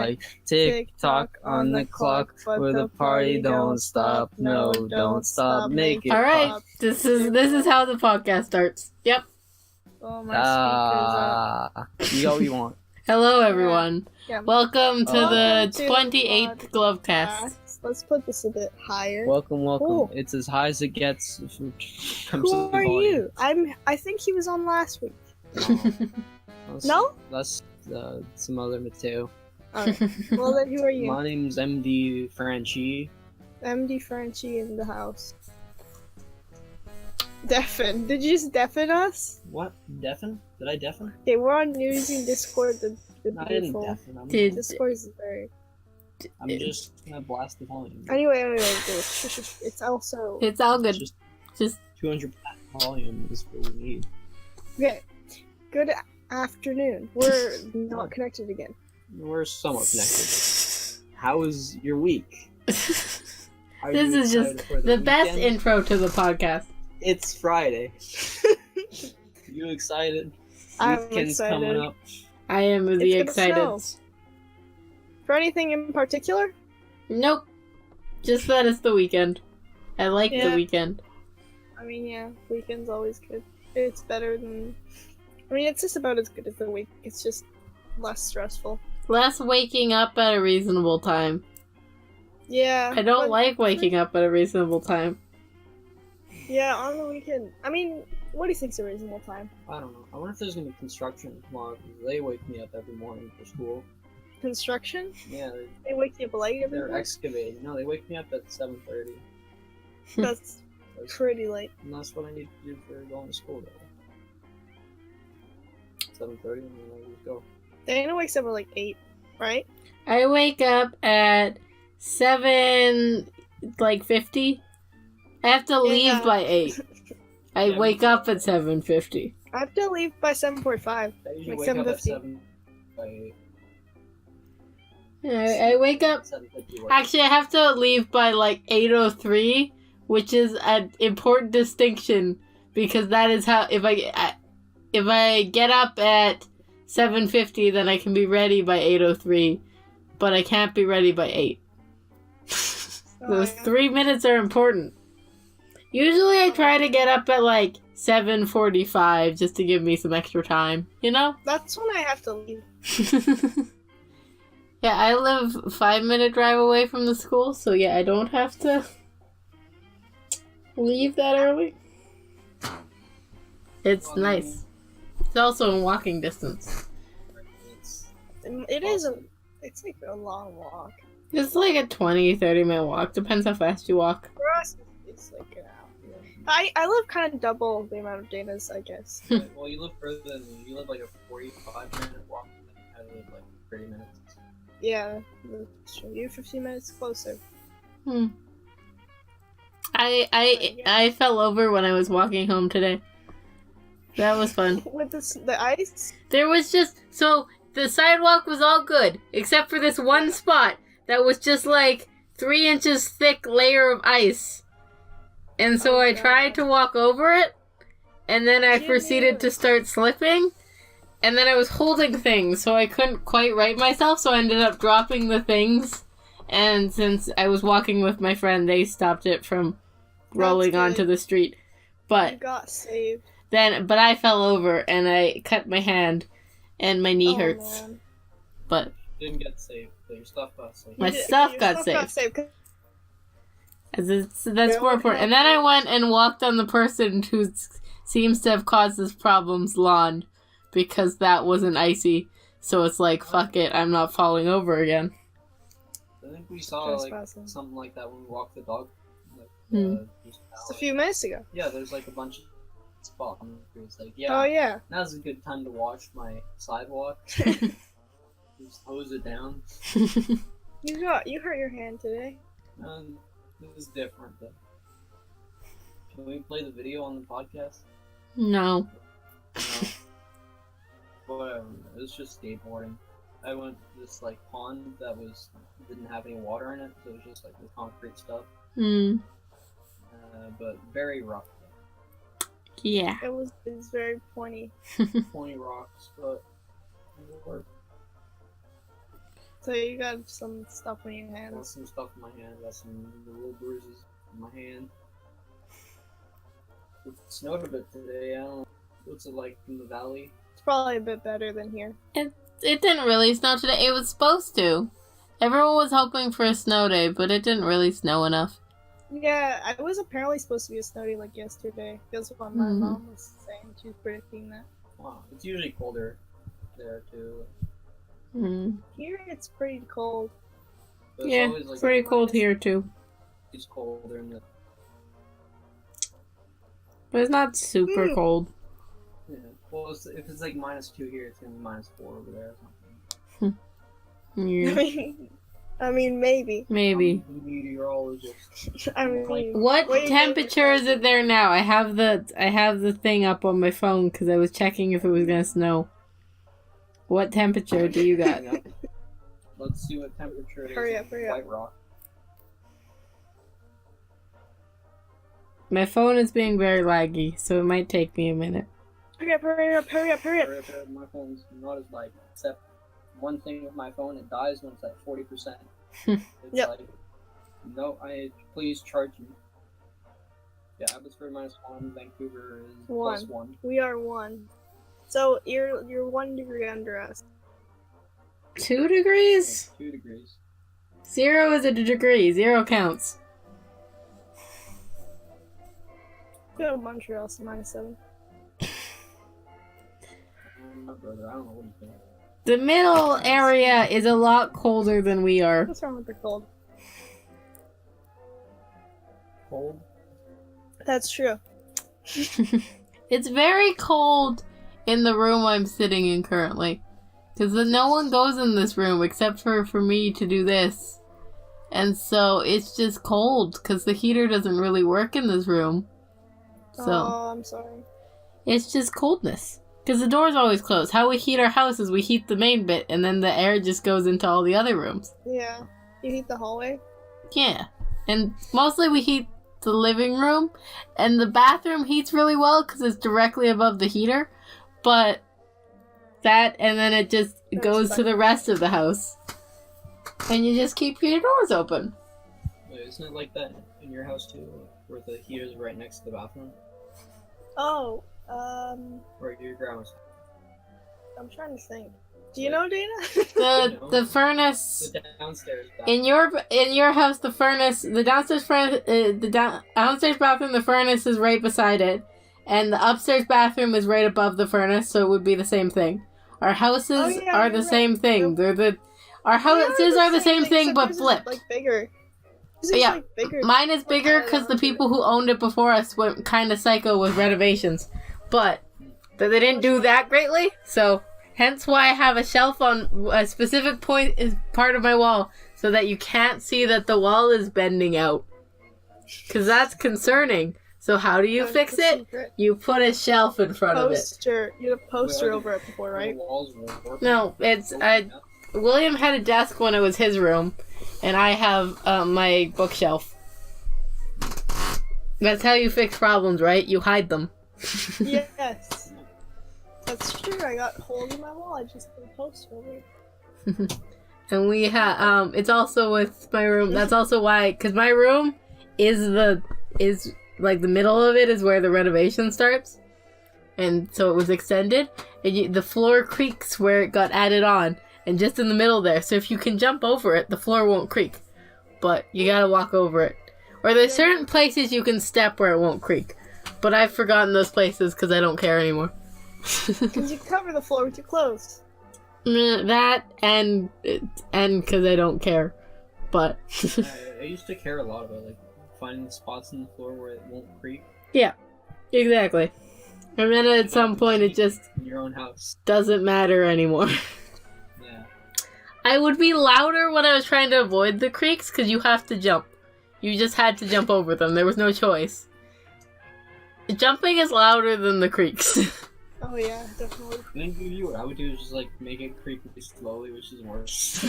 like tick-tock on the clock, where the party don't stop. No, don't stop, make it All right, pop. this is how the podcast starts. Yep. Oh, my speaker's up. You got what you want. Hello, everyone. Yeah. Welcome to Welcome the to 28th Glovecast. Let's put this a bit higher. Welcome. Cool. It's as high as it gets. Who are you? I think he was on last week. No? That's some other Mateo. Alright. Well, then who are you? My name's MD Franchi. MD Frenchie in the house. Deafen. Did you just deafen us? What? Deafen? Did I deafen? Okay, we're on using Discord. The I didn't beautiful. deafen. Discord is very. I'm just gonna blast the volume. Anyway, it's also. It's all good. Just 200 volume is what we need. Okay. Good afternoon. We're not connected again. We're somewhat connected. How was your week? This is just the best intro to the podcast. It's Friday. You excited? I'm Weekend's excited. coming up. I am really It's gonna excited. snow. For anything in particular? Nope. Just that it's the weekend. I like the Yeah. weekend. I mean, yeah, weekend's always good. It's better than. I mean, it's just about as good as the week. It's just less stressful. Less waking up at a reasonable time. Yeah. I don't but- like waking up at a reasonable time. Yeah, on the weekend. I mean, what do you think's a reasonable time? I don't know. I wonder if there's gonna be construction tomorrow. 'Cause they wake me up every morning for school. Construction? Yeah, They wake you up late every they're morning? excavating. No, they wake me up at 7:30. That's pretty late. And that's what I need to do for going to school today. 7:30, and then I just go. Dana wakes up at like 8, right? I wake up at 7:50. I have to leave Yeah. by 8. I Yeah, wake up at 7:50. I have to leave by 7:45. I usually Like wake up at 7:50. 7 by 8. I wake up. 7:50. Actually, I have to leave by like 8:03, which is an important distinction because that is how if I get up at 7:50, then I can be ready by 8:03, but I can't be ready by 8. Those 3 minutes are important. Usually I try to get up at like 7:45 just to give me some extra time, you know? That's when I have to leave. Yeah, I live 5-minute drive away from the school, so yeah, I don't have to leave that early. It's nice. It's also in walking distance. It is a. It's like a long walk. It's like a 20-30 minute walk. Depends how fast you walk. For us, it's like an hour. I live kind of double the amount of Dana's, I guess. Well, you live further than me. You live like a 45-minute walk, and I live like 30 minutes. Yeah, that's true. You're 15 minutes closer. I fell over when I was walking home today. That was fun. With the ice? There was just so the sidewalk was all good except for this one spot that was just like 3 inches thick layer of ice. And so I tried to walk over it, and then I proceeded to start slipping, and then I was holding things, so I couldn't quite right myself, so I ended up dropping the things, and since I was walking with my friend, they stopped it from rolling onto the street. You But got saved. but I fell over, and I cut my hand, and my knee Oh, hurts. man. But Didn't get saved, but your stuff got saved. My Your stuff got saved. 'cause- That's more important. And then I went and walked on the person who seems to have caused this problem's lawn, because that wasn't icy. So it's like, fuck it, I'm not falling over again. I think we saw like Trespassing. something like that when we walked the dog. Like, just Just a few minutes ago. Yeah, there's like a bunch of spots. It's like, Oh yeah, yeah. now's a good time to wash my sidewalk. Just hose it down. You hurt your hand today. This is different though. Can we play the video on the podcast? No. No. Whatever. It was just skateboarding. I went to this like pond that didn't have any water in it, so it was just like the concrete stuff. But very rough. Yeah. It was very pointy. 20 rocks, but it worked. So you got some stuff on your I got hands. some stuff in my hand. I got some little bruises in my hand. It snowed a bit today. I don't know. What's it like in the valley? It's probably a bit better than here. It didn't really snow today. It was supposed to. Everyone was hoping for a snow day, but it didn't really snow enough. Yeah, it was apparently supposed to be a snow day like yesterday. That's what my mom was saying. She was predicting that. Wow, it's usually colder there too. Here it's pretty cold. But it's Yeah, always, like, pretty cold here too. It's colder in the. But it's not super cold. Yeah. Well, if it's like -2 here, it's gonna be -4 over there or something. Yeah. I mean, maybe. Maybe. I'm a meteorologist. I mean, What Wait, temperature is it there now? I have the thing up on my phone because I was checking if it was gonna snow. What temperature do you got? Let's see what temperature it is. Hurry in up, hurry up. White Rock. My phone is being very laggy, so it might take me a minute. hurry up, hurry up, hurry up, hurry up. My phone's not as light, except one thing with my phone, it dies when it's at 40%. It's Yep. like, no, please charge me. Yeah, Abbotsford -1, Vancouver is +1. We are 1. So you're 1 degree under us. 2 degrees? 2 degrees. 0 is a degree. 0 counts. Go to Montreal, it's -7. My brother, I don't know what he's doing. The middle area is a lot colder than we are. What's wrong with the cold? Cold? That's true. It's very cold in the room I'm sitting in currently. Because no one goes in this room except for me to do this. And so it's just cold because the heater doesn't really work in this room. So Oh, I'm sorry. it's just coldness. Because the door's always closed. How we heat our house is we heat the main bit and then the air just goes into all the other rooms. Yeah. You heat the hallway? Yeah. And mostly we heat the living room. And the bathroom heats really well because it's directly above the heater. But that, and then it just goes to the rest of the house. And you just keep your doors open. Wait, isn't it like that in your house too? Where the heater's right next to the bathroom? Oh, Or your grandma's? I'm trying to think. Do you know, Dana? The furnace The downstairs bathroom. in your house, the furnace, the downstairs furnace, downstairs bathroom, the furnace is right beside it, and the upstairs bathroom is right above the furnace, so it would be the same thing. Our houses are the same thing. Our houses are the same thing, but flipped. Like bigger. Yeah, like bigger. Mine is bigger because the people who owned it before us went kind of psycho with renovations, but they didn't do that greatly. So hence why I have a shelf on a specific part of my wall, so that you can't see that the wall is bending out, because that's concerning. So how do you fix it? You put a shelf in front of it. You had a poster over it before, right? The walls won't work. No, it's William had a desk when it was his room, and I have my bookshelf. That's how you fix problems, right? You hide them. Yes. That's true. I got holes in my wall. I just put a poster over it. And we have it's also with my room. That's also why, because my room is like the middle of it is where the renovation starts, and so it was extended. And the floor creaks where it got added on, and just in the middle there. So if you can jump over it, the floor won't creak, but you gotta walk over it. Or there's certain places you can step where it won't creak, but I've forgotten those places because I don't care anymore. Because you cover the floor with your clothes. That and because I don't care, but I used to care a lot about like finding spots in the floor where it won't creak. yeah, exactly. And then at some point it just in your own house doesn't matter anymore. Yeah. I would be louder when I was trying to avoid the creaks because you have to jump. You just had to jump over them. There was no choice. Jumping is louder than the creaks. Oh yeah, definitely. What I would do is just like make it creak really slowly, which is worse.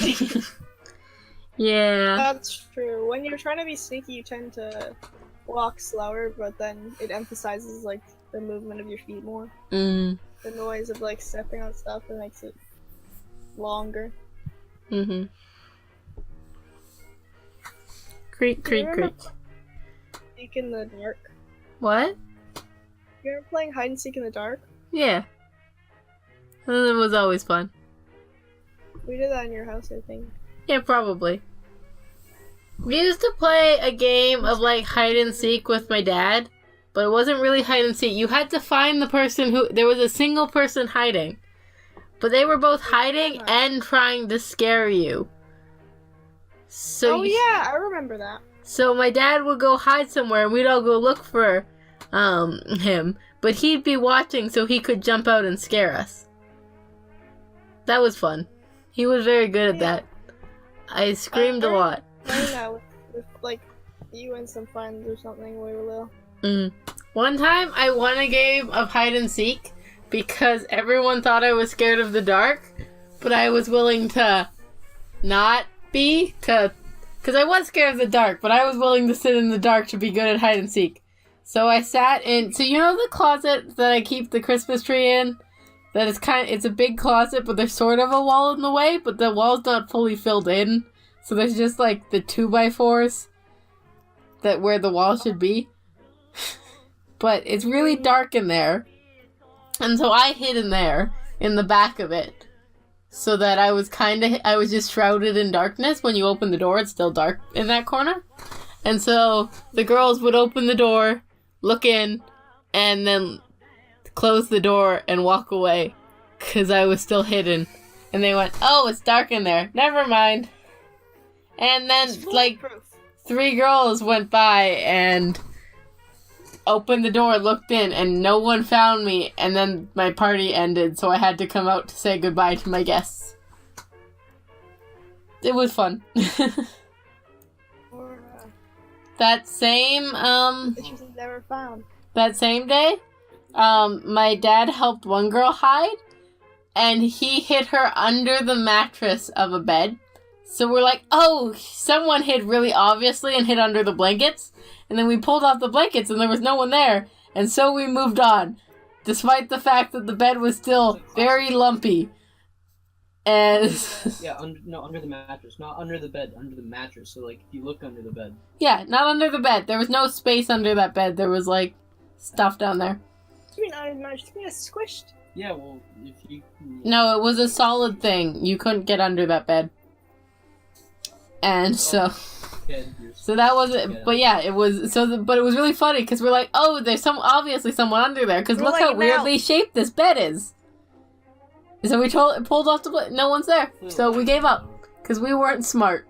Yeah. That's true. When you're trying to be sneaky, you tend to walk slower, but then it emphasizes like the movement of your feet more. Mm. The noise of like stepping on stuff, it makes it longer. Mhm. Creak, creak, creak. Seek in the dark. What? You ever playing hide and seek in the dark? Yeah. It was always fun. We did that in your house, I think. Yeah, probably. We used to play a game of, like, hide and seek with my dad, but it wasn't really hide and seek. You had to find the person who... There was a single person hiding. But they were both hiding and trying to scare you. So yeah, I remember that. So my dad would go hide somewhere and we'd all go look for him. But he'd be watching so he could jump out and scare us. That was fun. He was very good at that. I screamed a lot. Playing that with like you and some friends or something when we were little. One time I won a game of hide and seek because everyone thought I was scared of the dark, but I was willing to not be, because I was scared of the dark, but I was willing to sit in the dark to be good at hide and seek. So I sat in, so you know the closet that I keep the Christmas tree in? That is it's a big closet, but there's sort of a wall in the way, but the wall's not fully filled in. So there's just like the 2x4s that where the wall should be. But it's really dark in there. And so I hid in there, in the back of it. So that I was just shrouded in darkness. When you open the door, it's still dark in that corner. And so the girls would open the door, look in, and then close the door and walk away. Because I was still hidden. And they went, oh, it's dark in there. Never mind. And then, like, 3 girls went by and opened the door, looked in, and no one found me. And then my party ended, so I had to come out to say goodbye to my guests. It was fun. That same, never found. That same day, my dad helped one girl hide, and he hid her under the mattress of a bed. So we're like, oh, someone hid really obviously and hid under the blankets. And then we pulled off the blankets and there was no one there. And so we moved on, despite the fact that the bed was still very lumpy. And yeah, under the mattress, not under the bed, under the mattress. So like, if you look under the bed. Yeah, not under the bed. There was no space under that bed. There was like stuff down there. You mean under the mattress? You mean it's squished? Yeah, well, if you. No, it was a solid thing. You couldn't get under that bed. And so that was it. Yeah. But yeah, it was but it was really funny because we're like, oh, there's obviously someone under there because look how weirdly shaped this bed is. So we pulled off the no one's there, so we gave up because we weren't smart.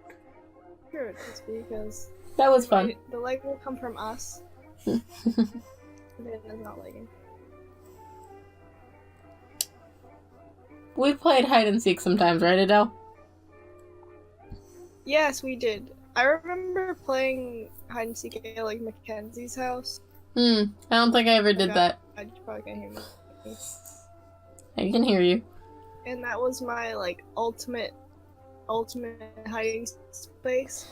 Sure, it's because that was fun. The leg will come from us. Then it's not legging. We played hide and seek sometimes, right, Adell? Yes, we did. I remember playing hide and seek at like Mackenzie's house. I don't think I ever did that. I probably can't hear me. I can hear you. And that was my like ultimate hiding space.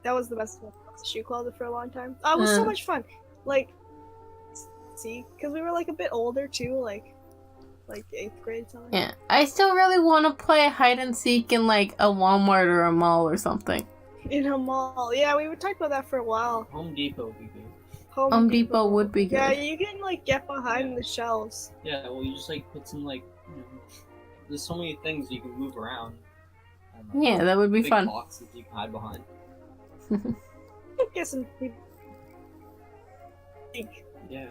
That was the best shoe closet for a long time. Oh, it was so much fun. Like, see, because we were like a bit older too, like 8th grade something. Yeah, I still really want to play hide and seek in like a Walmart or a mall or something. In a mall, yeah, we would talk about that for a while. Home Depot would be good. Home Depot would be good. Yeah, you can like get behind the shelves. Yeah, well, you just like put some like. There's so many things you can move around. And, yeah, that would be big fun. Boxes you can hide behind. Get some. Yeah.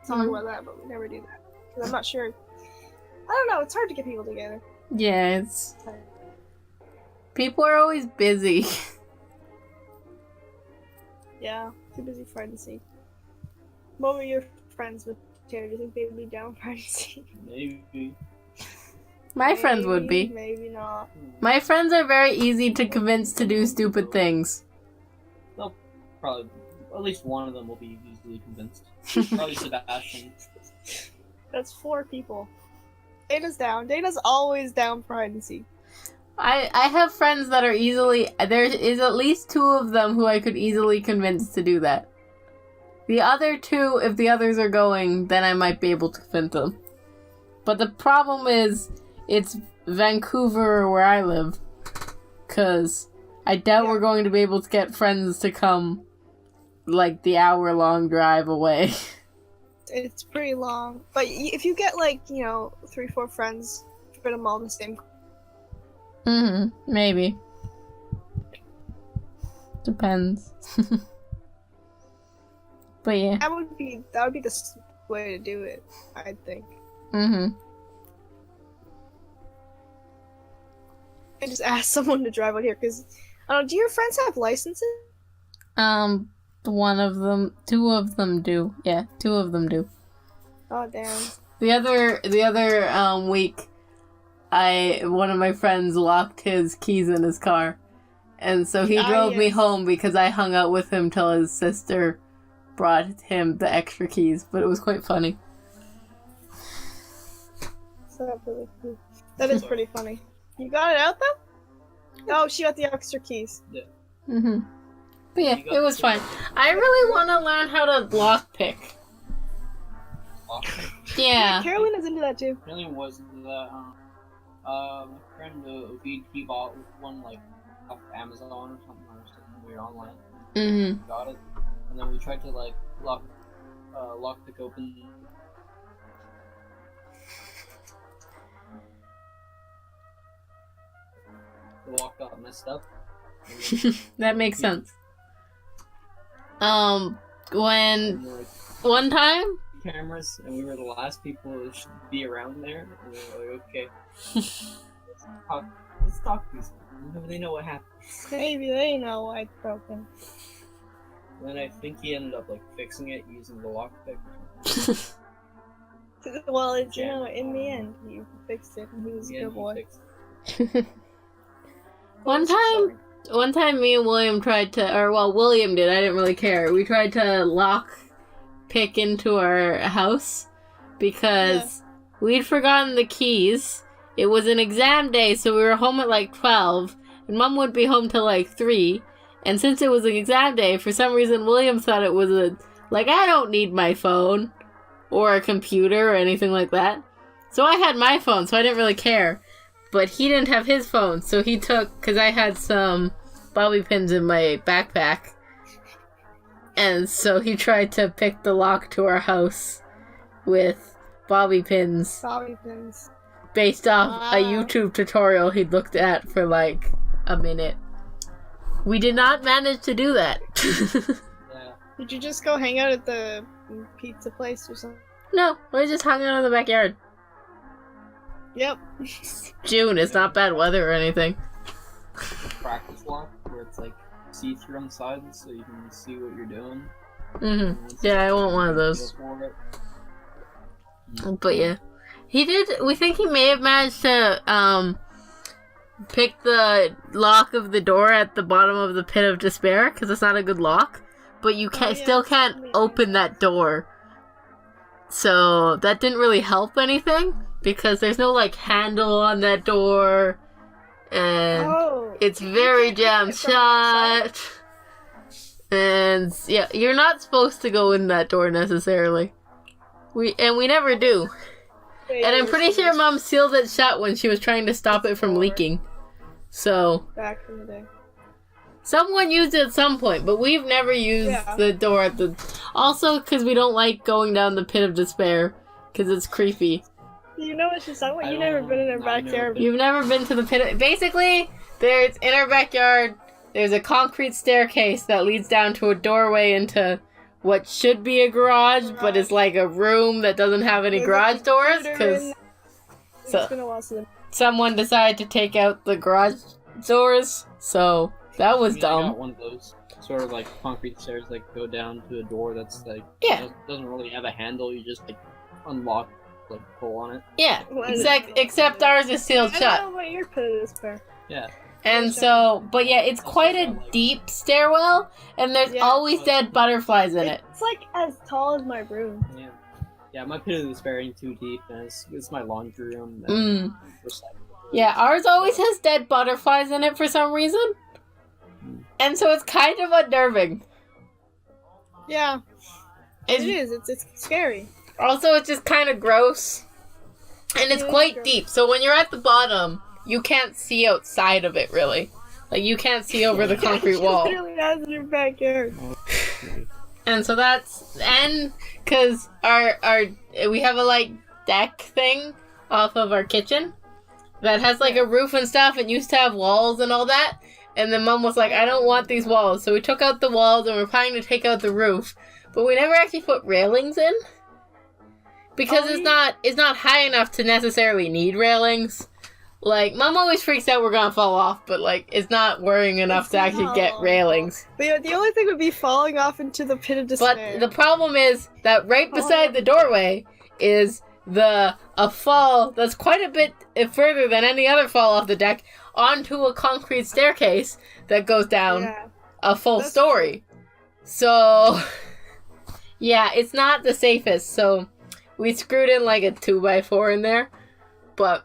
Talk about that, but we never do that. Because I'm not sure. I don't know, it's hard to get people together. Yeah, it's... People are always busy. Yeah, too busy for hide and seek. What were your friends with Taylor? Do you think they'd be down for hide and seek? Maybe. My friends would be. Maybe not. My friends are very easy to convince to do stupid things. They'll probably... At least one of them will be easily convinced. Probably Sebastian. That's 4 people. Dana's down. Dana's always down for hide and seek. I have friends that are easily... There is at least 2 of them who I could easily convince to do that. The other 2, if the others are going, then I might be able to convince them. But the problem is, it's Vancouver where I live. Because I doubt Yeah. we're going to be able to get friends to come, like, the hour-long drive away. It's pretty long, but if you get like 3-4 friends, fit them all in the same. Maybe. Depends. But yeah. That would be the way to do it, I think. I I just asked someone to drive out here because I don't know. Do your friends have licenses? One of them, two of them do. Yeah, two of them do. Oh damn. The other week, one of my friends locked his keys in his car, and so he drove me home because I hung out with him till his sister brought him the extra keys. But it was quite funny. So really cool. That is pretty funny. You got it out though? Oh, she got the extra keys. Yeah. But yeah, it was fun. I really want to learn how to lockpick. Yeah. Carolina's into that too. Really wasn't that. My friend he bought one like off Amazon or something weird online. Got it, and then we tried to like lockpick open. The lock got messed up. That makes sense. When And, like, one time, cameras, and we were the last people that should be around there. And we were like, okay, let's talk to these people. Maybe they know what happened. Maybe they know why it's broken. And then I think he ended up like fixing it using the lockpick. Well, it's in the end, he fixed it, and he was a good boy. one time me and William tried to, William did, I didn't really care. We tried to lock pick into our house because we'd forgotten the keys. It was an exam day, so we were home at like 12, and Mom would be home till like 3. And since it was an exam day, for some reason William thought it was I don't need my phone or a computer or anything like that. So I had my phone, so I didn't really care. But he didn't have his phone, so he took, because I had some bobby pins in my backpack. And so he tried to pick the lock to our house with bobby pins. Bobby pins. Based off a YouTube tutorial he'd looked at for like a minute. We did not manage to do that. Yeah. Did you just go hang out at the pizza place or something? No, we just hung out in the backyard. Yep. June, it's not bad weather or anything. Practice lock where it's like see-through on the sides so you can see what you're doing. Yeah, I want one of those. But yeah. We think he may have managed to pick the lock of the door at the bottom of the pit of despair, because it's not a good lock. But you still can't open that door. So that didn't really help anything, because there's no like handle on that door, and it's very jammed shut. And yeah, you're not supposed to go in that door necessarily. We never do. And I'm pretty sure Mom sealed it shut when she was trying to stop it from leaking. So Back in the day. someone used it at some point, but we've never used the door at the... Also, because we don't like going down the pit of despair, because it's creepy. You know what she's talking about? You've never been in her backyard. You've never been to the pit of... Basically, there's in our backyard, there's a concrete staircase that leads down to a doorway into what should be a garage, but it's like a room that doesn't have any garage doors, because someone decided to take out the garage doors, so that was dumb. I got one of those sort of like concrete stairs that go down to a door that's like doesn't really have a handle. You just like unlock, like pull on it. Yeah, except ours is sealed shut. I don't know what your pit of despair. Yeah. And so, but yeah, it's quite a deep stairwell, and there's always dead butterflies in it. It's like as tall as my room. Yeah. Yeah, my pit of despair ain't too deep, and it's my laundry room. Yeah, ours always has dead butterflies in it for some reason. And so it's kind of unnerving. Yeah. It is. It's scary. Also, it's just kind of gross. And it's quite deep, so when you're at the bottom, you can't see outside of it, really. Like, you can't see over the concrete wall. She literally has in her backyard. And so that's... And, because we have a, like, deck thing off of our kitchen that has, like, a roof and stuff. It used to have walls and all that. And then Mom was like, I don't want these walls. So we took out the walls and we're planning to take out the roof. But we never actually put railings in. Because it's not high enough to necessarily need railings. Like, Mom always freaks out we're gonna fall off, but, like, it's not worrying enough to actually get railings. The only thing would be falling off into the pit of despair. But the problem is that right beside the doorway is a fall that's quite a bit further than any other fall off the deck onto a concrete staircase that goes down a full story. So, yeah, it's not the safest. So, we screwed in like a 2x4 in there. But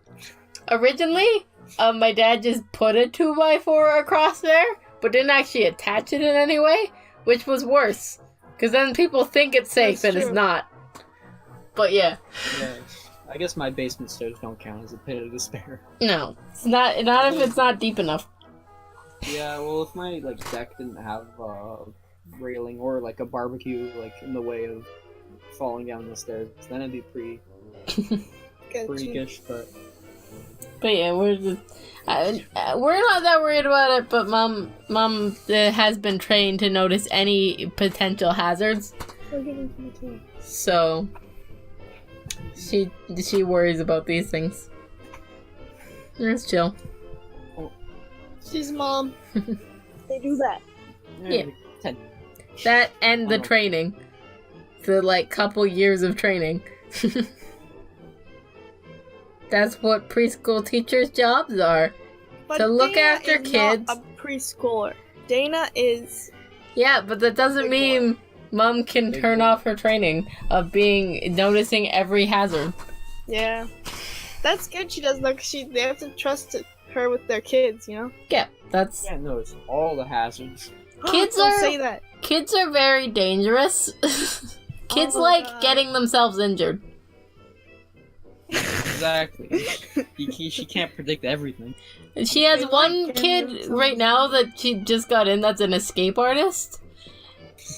originally, my dad just put a 2x4 across there, but didn't actually attach it in any way, which was worse. Because then people think it's safe and it's not. But yeah. I guess my basement stairs don't count as a pit of despair. No, it's not if it's not deep enough. Yeah, well, if my deck didn't have railing or like a barbecue in the way of falling down the stairs, then it'd be pretty freakish. But yeah, we're not that worried about it. But Mom has been trained to notice any potential hazards. So she worries about these things. It's chill. She's Mom. They do that. Yeah. That and the training. The couple years of training. That's what preschool teachers' jobs are. But to look Dana after is kids. Not a preschooler. Dana is. Yeah, but that doesn't mean Mom can turn off her training of noticing every hazard. Yeah. That's good she does, they have to trust her with their kids, you know? Yeah, that's... You can't notice all the hazards. Don't say that. Kids are very dangerous. Kids getting themselves injured. Exactly. She can't predict everything. And she has one kid right now that she just got in that's an escape artist.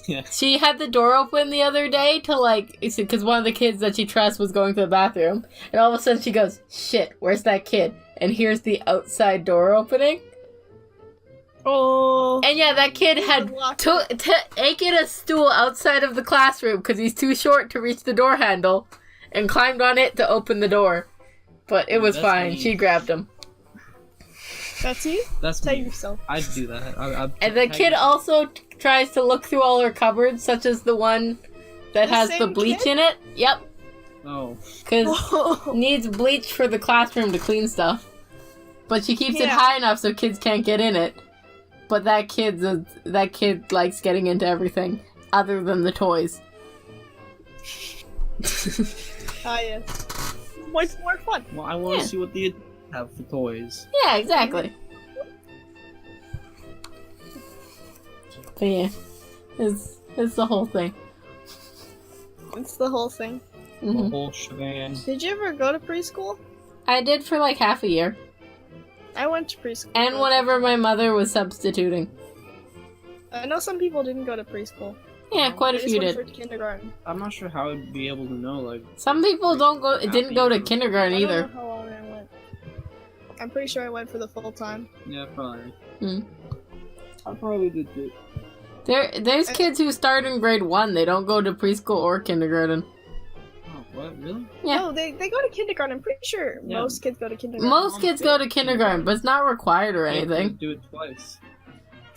Yeah. She had the door open the other day to because one of the kids that she trusts was going to the bathroom, and all of a sudden she goes, "Shit, where's that kid?" And here's the outside door opening. Oh. And yeah, that kid had taken a stool outside of the classroom because he's too short to reach the door handle, and climbed on it to open the door. But it was fine. She grabbed him. That's you? That's Tell me. yourself. I'd do that. And the kid also tries to look through all her cupboards, such as the one that has the bleach in it. Yep. Oh. Because needs bleach for the classroom to clean stuff. But she keeps it high enough so kids can't get in it. But that kid likes getting into everything other than the toys. Yeah. What's more fun? Well, I want to see what the have for toys. Yeah, exactly. But yeah, it's the whole thing. It's the whole thing. Mm-hmm. The whole shebang. Did you ever go to preschool? I did for half a year. I went to preschool. And whenever my mother was substituting. I know some people didn't go to preschool. Yeah, quite a few did. For kindergarten. I'm not sure how I'd be able to know, Some people didn't go to kindergarten either. I don't know how long I went. I'm pretty sure I went for the full time. Yeah, probably. Hmm. I probably did too. There's kids who start in grade 1. They don't go to preschool or kindergarten. Oh, what? Really? Yeah. No, they go to kindergarten. I'm pretty sure most kids go to kindergarten. Most kids go to kindergarten, but it's not required or They anything. do it twice.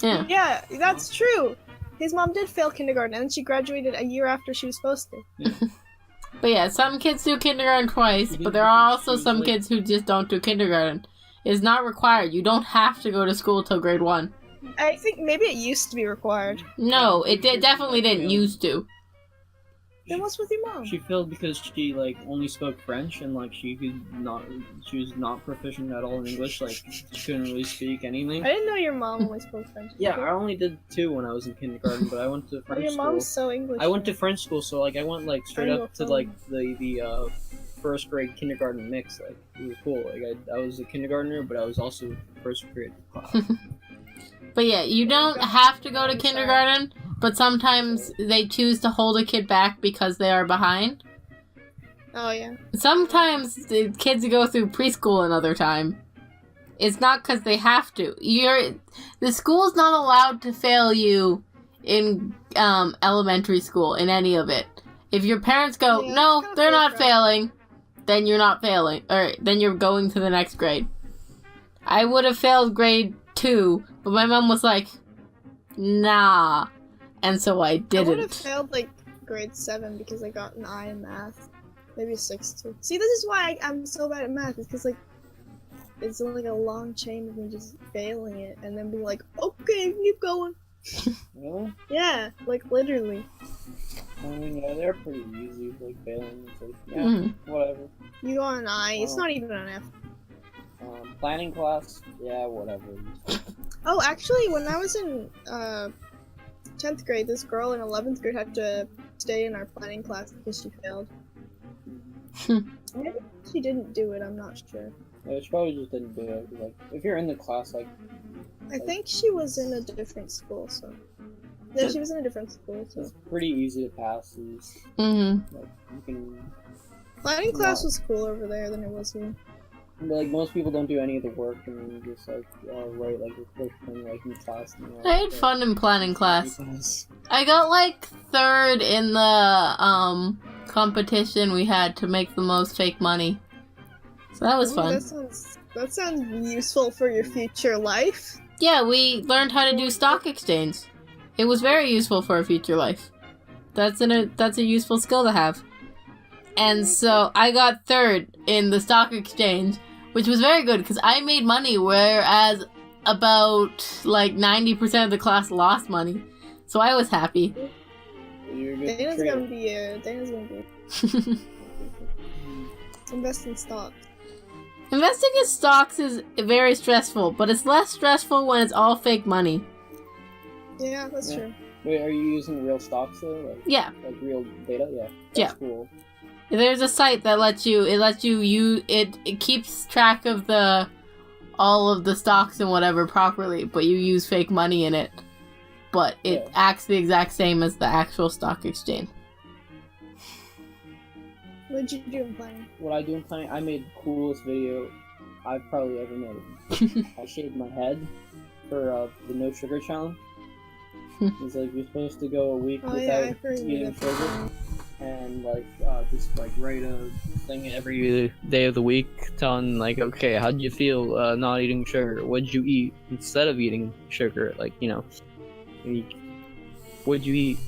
Yeah. Yeah, that's true. His mom did fail kindergarten, and then she graduated a year after she was supposed to. Yeah. But yeah, some kids do kindergarten twice, but there are also some kids who just don't do kindergarten. It's not required. You don't have to go to school till grade 1. I think maybe it used to be required. No, it definitely didn't used to. Then what's with your mom? She failed because she only spoke French and she was not proficient at all in English. She couldn't really speak anything. I didn't know your mom only spoke French. Yeah, I only did 2 when I was in kindergarten, but I went to French your school. mom's so English. I went to French school, so I went straight up to the first grade kindergarten mix. It was cool. I was a kindergartner, but I was also first grade class. But yeah, you don't have to go to kindergarten, but sometimes they choose to hold a kid back because they are behind. Oh, yeah. Sometimes the kids go through preschool another time. It's not because they have to. The school's not allowed to fail you in elementary school, in any of it. If your parents go, no, they're not failing, then you're not failing, or then you're going to the next grade. I would have failed grade 2, but my mom was like, nah, and so I didn't. I would have failed, like, grade 7 because I got an I in math. Maybe 6 too. See, this is why I'm so bad at math. It's because, like, it's like a long chain of me just failing it and then being like, okay, keep going. Really? Yeah, like, literally. I mean, yeah, they're pretty easy, like, failing. It's like, yeah, whatever. You got an I. It's not even an F. Planning class, yeah, whatever. Oh, actually, when I was in 10th grade, this girl in 11th grade had to stay in our planning class because she failed. Maybe she didn't do it, I'm not sure. Yeah, she probably just didn't do it. Like, if you're in the class, like... I think she was in a different school, so... Yeah, she was in a different school, so... It's pretty easy to pass these. Like, you can... Planning class was cooler over there than it was here. But, like, most people don't do any of the work, and then you just, like, write, like, your first thing, like, in class. And, I had fun in planning class. I got, like, 3rd in the, competition we had to make the most fake money. So that was fun. That sounds useful for your future life. Yeah, we learned how to do stock exchange. It was very useful for a future life. That's a useful skill to have. And so I got 3rd in the stock exchange, which was very good because I made money, whereas about like 90% of the class lost money. So I was happy. Dana's gonna be invest in stocks. Investing in stocks is very stressful, but it's less stressful when it's all fake money. Yeah, that's true. Wait, are you using real stocks though? Like, yeah. Like real data? Yeah. That's cool. There's a site that it keeps track of all of the stocks and whatever properly, but you use fake money in it. But it acts the exact same as the actual stock exchange. What did you do in planning? What I do in planning, I made the coolest video I've probably ever made. I shaved my head for the no sugar challenge. It's like you're supposed to go a week without eating sugar, and like just like write a thing every day of the week telling like, okay, how do you feel not eating sugar? What'd you eat instead of eating sugar? Like, you know, what'd you eat?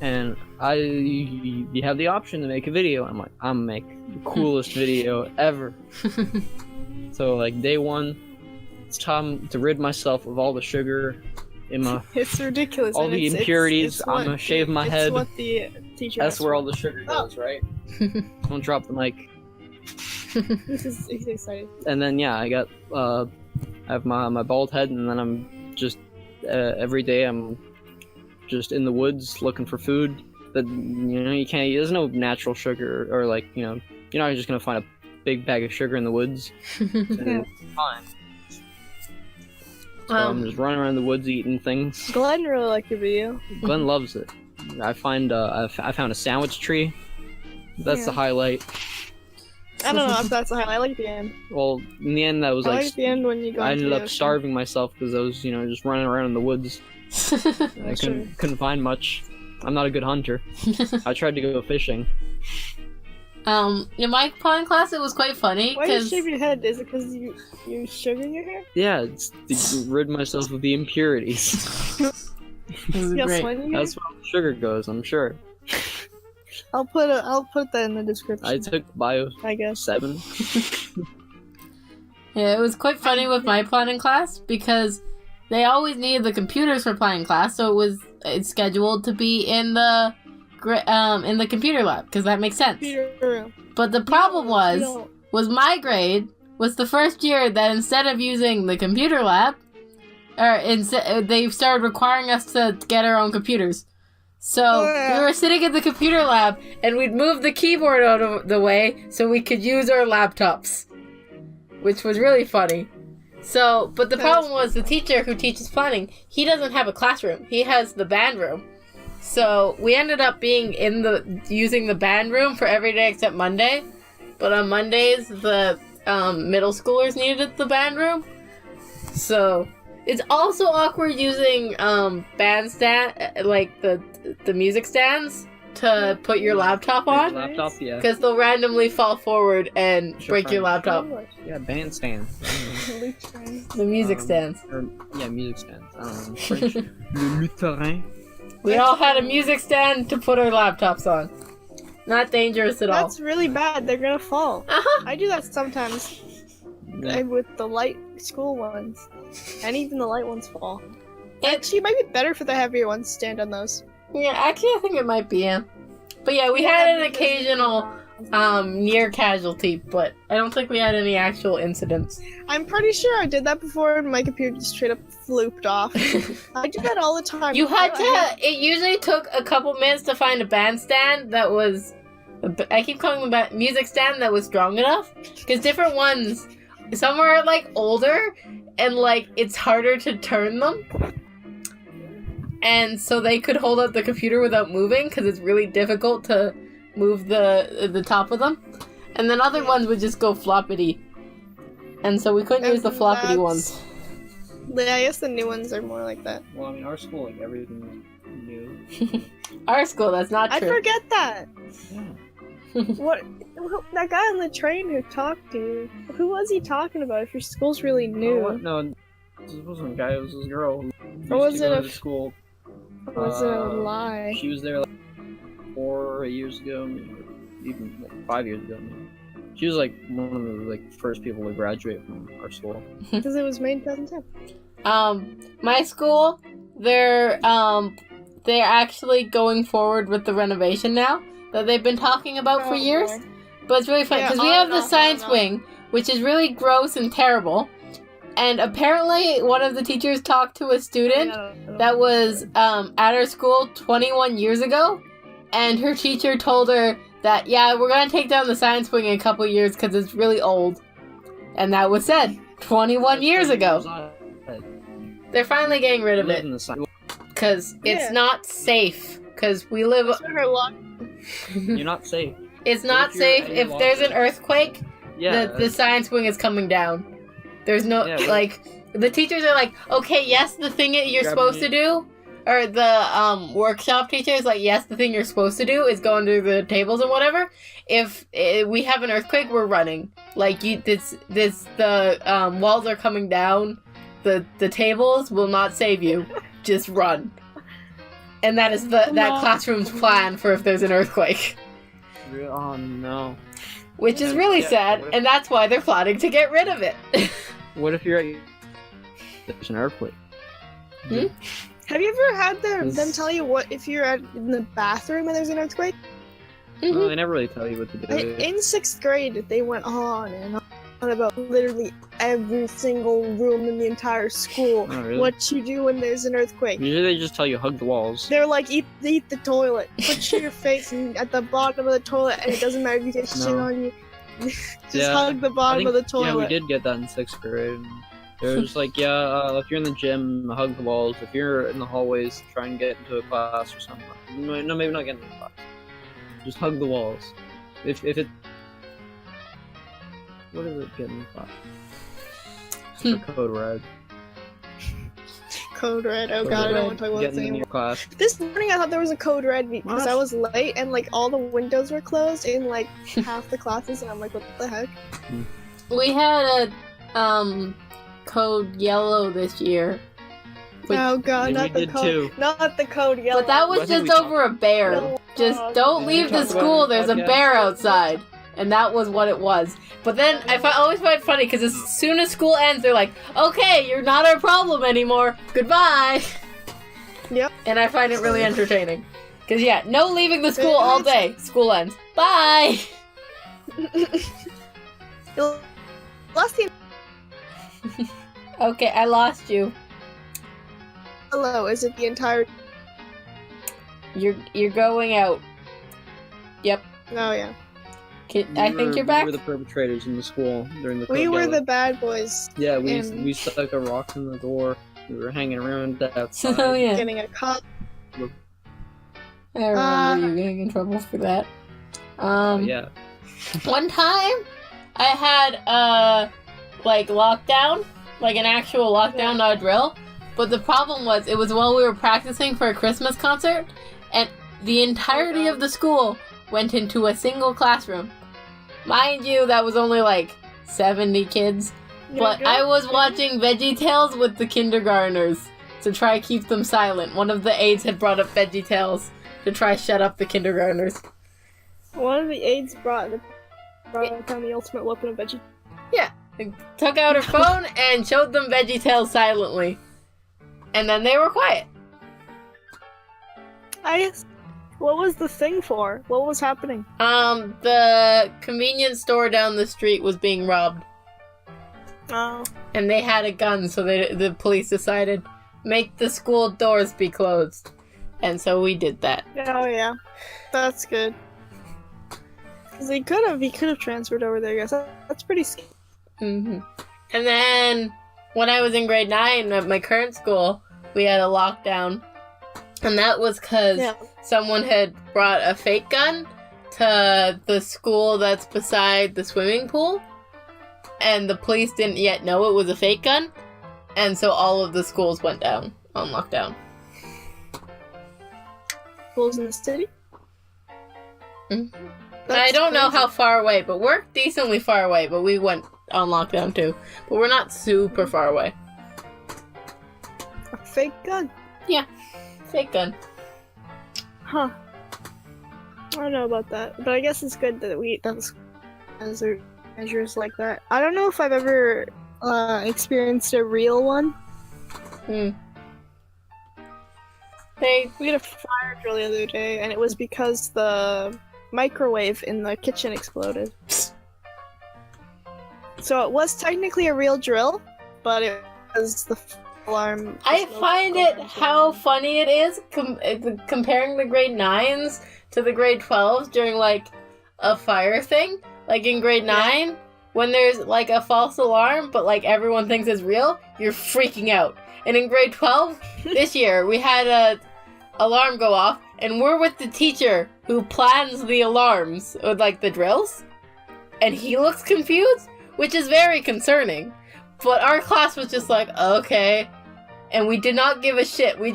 And you have the option to make a video. I'm like, I'm gonna make the coolest video ever. So like day 1, it's time to rid myself of all the sugar in my. It's ridiculous. All the impurities. I'm gonna shave my head. What the teacher. That's where all the sugar goes, right? Don't drop the mic. He's excited. And then yeah, I have my bald head, and then I'm just every day I'm just in the woods looking for food that, you know, you can't eat. There's no natural sugar, or like, you know, you're not just gonna find a big bag of sugar in the woods. So fine. So I'm just running around the woods eating things. Glenn really liked your video. Glenn loves it. I found I found a sandwich tree. That's the highlight. I don't know if that's the highlight. I like the end. Well, in the end, that was I like the end when you go. I ended up starving myself because I was, you know, just running around in the woods. I couldn't find much. I'm not a good hunter. I tried to go fishing. In my planning class, it was quite funny. Why do you shave your head? Is it because you sugar in your hair? Yeah, it's to rid myself of the impurities. Great. That's where the sugar goes, I'm sure. I'll put that in the description. I took Bio, I guess 7. Yeah, it was quite funny with my planning class because they always needed the computers for planning class, so it's scheduled to be in the computer lab because that makes sense. But the problem was my grade was the first year that instead of using the computer lab, they started requiring us to get our own computers. So we were sitting in the computer lab and we'd move the keyboard out of the way so we could use our laptops, which was really funny. So, but the problem was the teacher who teaches planning, he doesn't have a classroom. He has the band room. So we ended up being using the band room for every day except Monday. But on Mondays, the middle schoolers needed the band room. So it's also awkward using bandstand, like the music stands, to put your laptop on. Laptop, yeah. Because they'll randomly fall forward and break your laptop. Yeah, bandstand. The music stands. Music stands. I don't know. French. Le terrain. We all had a music stand to put our laptops on. Not dangerous at all. That's really bad. They're gonna fall. I do that sometimes. Yeah. With the light school ones. And even the light ones fall. Actually, it might be better for the heavier ones to stand on those. Yeah, actually, I think it might be, yeah. But yeah, we had an occasional near casualty, but I don't think we had any actual incidents. I'm pretty sure I did that before and my computer just straight up flooped off. I do that all the time. You had to, it usually took a couple minutes to find a bandstand that was, I keep calling them music stand that was strong enough, because different ones, some are like older, and like it's harder to turn them. And so they could hold up the computer without moving, because it's really difficult to move the top of them. And then other ones would just go floppity. And so we couldn't use the floppity ones. Yeah, I guess the new ones are more like that. Well, I mean, our school, like, everything is new. Our school, that's not true. I forget that. Yeah. What? That guy on the train who talked to you, who was he talking about if your school's really new? No, this wasn't a guy, it was this girl who used Or was to go it to school. Or was it a lie? She was there like 4 or 8 years ago, maybe, even like 5 years ago. Maybe. She was like one of the like first people to graduate from our school. Because it was made in 2010. My school, they're actually going forward with the renovation now that they've been talking about for years. Boy. But it's really fun because we have the science wing, which is really gross and terrible. And apparently, one of the teachers talked to a student that was at our school 21 years ago, and her teacher told her that, yeah, we're going to take down the science wing in a couple years because it's really old. And that was said 21 years ago. They're finally getting rid of it because it's not safe. Because we live. You're not safe. It's not safe if there's an earthquake. Yeah, the science wing is coming down. There's no, the teachers are like, okay, yes, the thing you're supposed to do, or the workshop teacher is like, yes, the thing you're supposed to do is go under the tables and whatever. If we have an earthquake, we're running. Like, the walls are coming down, the tables will not save you. Just run. And that is that classroom's plan for if there's an earthquake. Oh, no. Which is really sad, and that's why they're plotting to get rid of it. What if you're there's an earthquake? Hmm? Have you ever had them tell you what if you're in the bathroom and there's an earthquake? Mm-hmm. No, they never really tell you what to do. In 6th grade, they went on and on about literally every single room in the entire school. Oh, really? What you do when there's an earthquake. Usually they just tell you hug the walls. They're like, eat the toilet. Put your face at the bottom of the toilet, and it doesn't matter if you get shit on you. Just hug the bottom of the toilet. Yeah, we did get that in 6th grade. They were just like, if you're in the gym, hug the walls. If you're in the hallways, try and get into a class or something. No, maybe not get into a class. Just hug the walls. If it... What is it getting in class? For code red. Code red. Oh god, I don't want to talk about this anymore. Class. This morning I thought there was a code red because I was late and like all the windows were closed in like half the classes, and I'm like, what the heck? We had a code yellow this year. Oh god, not the code yellow. But that was just over a bear. Just don't leave the school. There's a bear outside. And that was what it was. But then I always find it funny because as soon as school ends, they're like, okay, you're not our problem anymore. Goodbye. Yep. And I find it really entertaining. Because, yeah, no leaving the school all day. School ends. Bye. Lost you. Okay, I lost you. Hello, is it the entire... You're going out. Yep. Oh, yeah. I think you're back. We were the perpetrators in the school during the We code were yellow. the bad boys. Yeah, we in stuck a rock in the door. We were hanging around outside. Oh yeah, getting a cup. I remember you getting in trouble for that. Yeah. One time, I had lockdown, like an actual lockdown, not a drill. But the problem was, it was while we were practicing for a Christmas concert, and the entirety of the school went into a single classroom. Mind you, that was only like 70 kids. But I was watching VeggieTales with the kindergartners to try keep them silent. One of the aides had brought up VeggieTales to try shut up the kindergartners. One of the aides brought down the ultimate weapon of veggie. Yeah, took out her phone and showed them VeggieTales silently. And then they were quiet. What was the thing for? What was happening? The convenience store down the street was being robbed. Oh. And they had a gun, so the police decided, make the school doors be closed. And so we did that. Oh yeah. That's good. Because he could have transferred over there, I guess. That's pretty scary. Mm-hmm. And then, when I was in grade 9 at my current school, we had a lockdown. And that was because someone had brought a fake gun to the school that's beside the swimming pool. And the police didn't yet know it was a fake gun. And so all of the schools went down on lockdown. Schools in the city? Mm-hmm. I don't know how far away, but we're decently far away. But we went on lockdown too. But we're not super far away. A fake gun? Yeah, fake gun. Huh. I don't know about that. But I guess it's good that that's measures like that. I don't know if I've ever experienced a real one. Hmm. We had a fire drill the other day, and it was because the microwave in the kitchen exploded. So it was technically a real drill, but it was the alarm. I find it how funny it is comparing the grade 9s to the grade 12s during like a fire thing. Like in grade 9, when there's like a false alarm, but like everyone thinks it's real, you're freaking out. And in grade 12, this year, we had a alarm go off, and we're with the teacher who plans the alarms, or like the drills, and he looks confused, which is very concerning. But our class was just like, okay, and we did not give a shit. We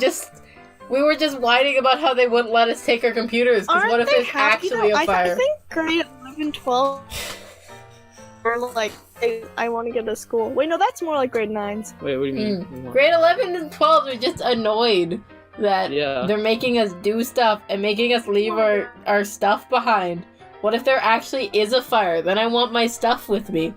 were just whining about how they wouldn't let us take our computers, because what if there's actually a fire? I think grade 11, 12 were like, I want to get to school. Wait, no, that's more like grade 9s. Wait, what do you mean? Grade 11 and 12 are just annoyed that they're making us do stuff and making us leave our stuff behind. What if there actually is a fire? Then I want my stuff with me.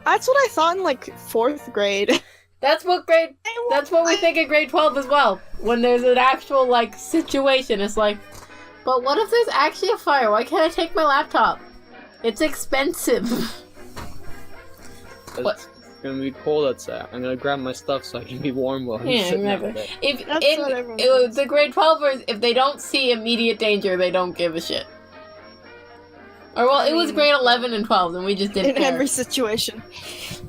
That's what I thought in like 4th grade. That's what we think in grade 12 as well. When there's an actual like situation, it's like, but what if there's actually a fire? Why can't I take my laptop? It's expensive. It's gonna be cold outside. I'm gonna grab my stuff so I can be warm while I'm sitting out there. If the grade 12ers, if they don't see immediate danger, they don't give a shit. Or well, it was grade 11 and 12, and we just didn't care. In every situation.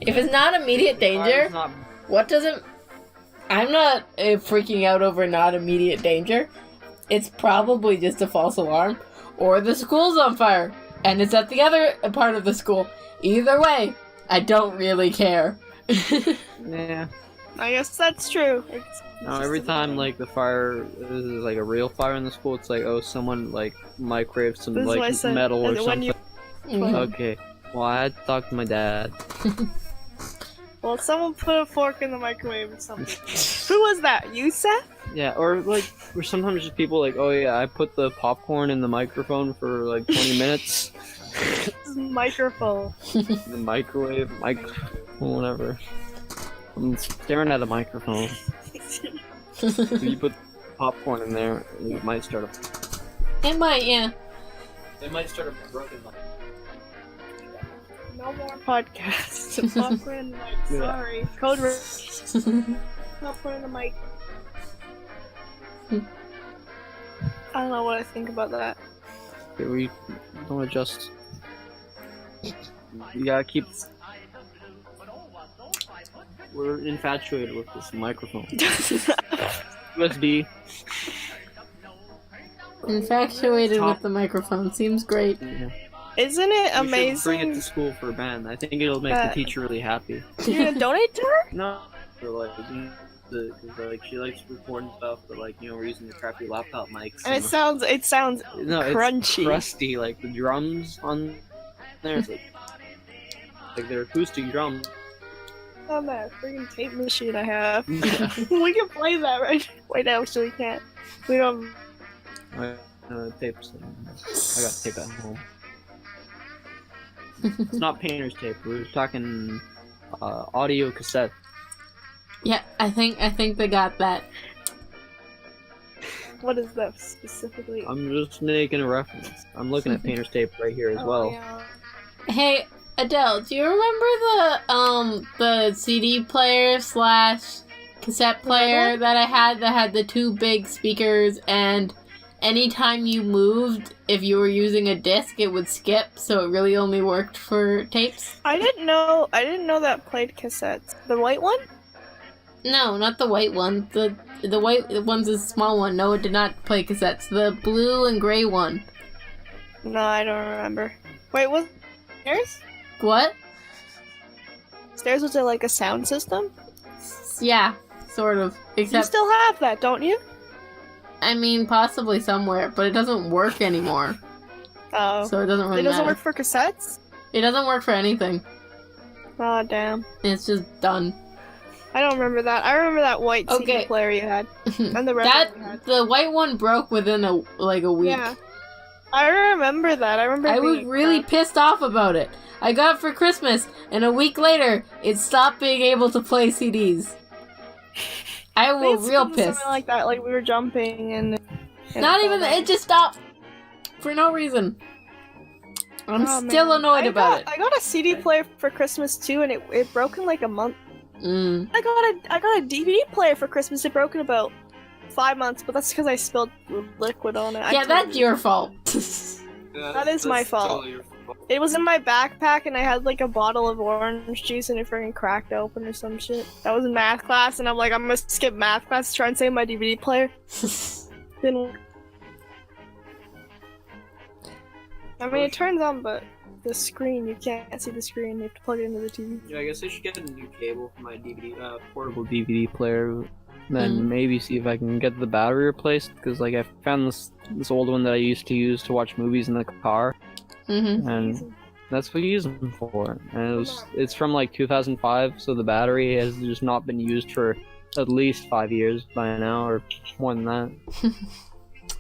If it's not immediate danger, what does it? I'm not freaking out over not immediate danger. It's probably just a false alarm, or the school's on fire, and it's at the other part of the school. Either way, I don't really care. Yeah. I guess that's true. No, every time like the fire is like a real fire in the school, it's like, oh, someone like microwaved some like metal or something. Okay. Well, I had to talk to my dad. Well, someone put a fork in the microwave or something. Who was that? You, Seth? Yeah, or sometimes just people like, oh yeah, I put the popcorn in the microphone for like 20 minutes. Microphone. The microwave, whatever. I'm staring at a microphone. If you put popcorn in there, it might start a... It might, yeah. It might start a broken mic. No more podcasts. Popcorn in the mic. Sorry. Code red. Popcorn in the mic. I don't know what I think about that. Okay, we don't adjust. You gotta keep. We're infatuated with this microphone. USB. Infatuated with the microphone. Seems great. Yeah. Isn't it We should amazing? bring it to school for a band. I think it'll make the teacher really happy. You're gonna donate to her? No, for like, because like she likes recording stuff, but like we're using the crappy laptop mics. And it sounds crunchy. It's crusty. Like the drums on there, it's like they're acoustic drums. On that freaking tape machine I have. Yeah. We can play that right now, actually we can't. We don't. Tapes. I got tape at home. It's not painter's tape. We're talking audio cassette. Yeah, I think they got that. What is that specifically? I'm just making a reference. I'm looking at painter's tape right here as well. Yeah. Hey, Adell, do you remember the CD player / cassette player that I had that had the 2 big speakers, and anytime you moved, if you were using a disc, it would skip, so it really only worked for tapes? I didn't know that played cassettes. The white one? No, not the white one. The white one's a small one. No, it did not play cassettes. The blue and gray one. No, I don't remember. Wait, was stairs? What? Stairs was it like a sound system? Yeah, sort of. You Except, still have that, don't you? I mean, possibly somewhere, but it doesn't work anymore. Oh. So it doesn't really It doesn't matter. work for cassettes? It doesn't work for anything. Oh, damn. It's just done. I don't remember that. I remember that white CD Okay. player you had. And the red one you had. The white one broke within a week. Yeah. I remember that. I remember I was being really crap. pissed off about it. I got it for Christmas, and a week later, it stopped being able to play CDs. I I think was it's real something pissed. like that, like we were jumping and Not even it just stopped for no reason. I'm Oh, still man. annoyed about it. I got a CD player for Christmas too, and it broke in like a month. Mm. I got a DVD player for Christmas. It broke in about 5 months, but that's because I spilled liquid on it. Yeah, that's your fault. That is my fault. Totally your fault. It was in my backpack, and I had like a bottle of orange juice, and it freaking cracked open or some shit. That was in math class, and I'm like, I'm gonna skip math class to try and save my DVD player. Didn't work. I mean, it turns on, but the screen, you can't see the screen. You have to plug it into the TV. Yeah, I guess I should get a new cable for my portable DVD player. Then maybe see if I can get the battery replaced, because like I found this old one that I used to use to watch movies in the car, and that's what you use them for. And it's from like 2005, so the battery has just not been used for at least 5 years by now, or more than that.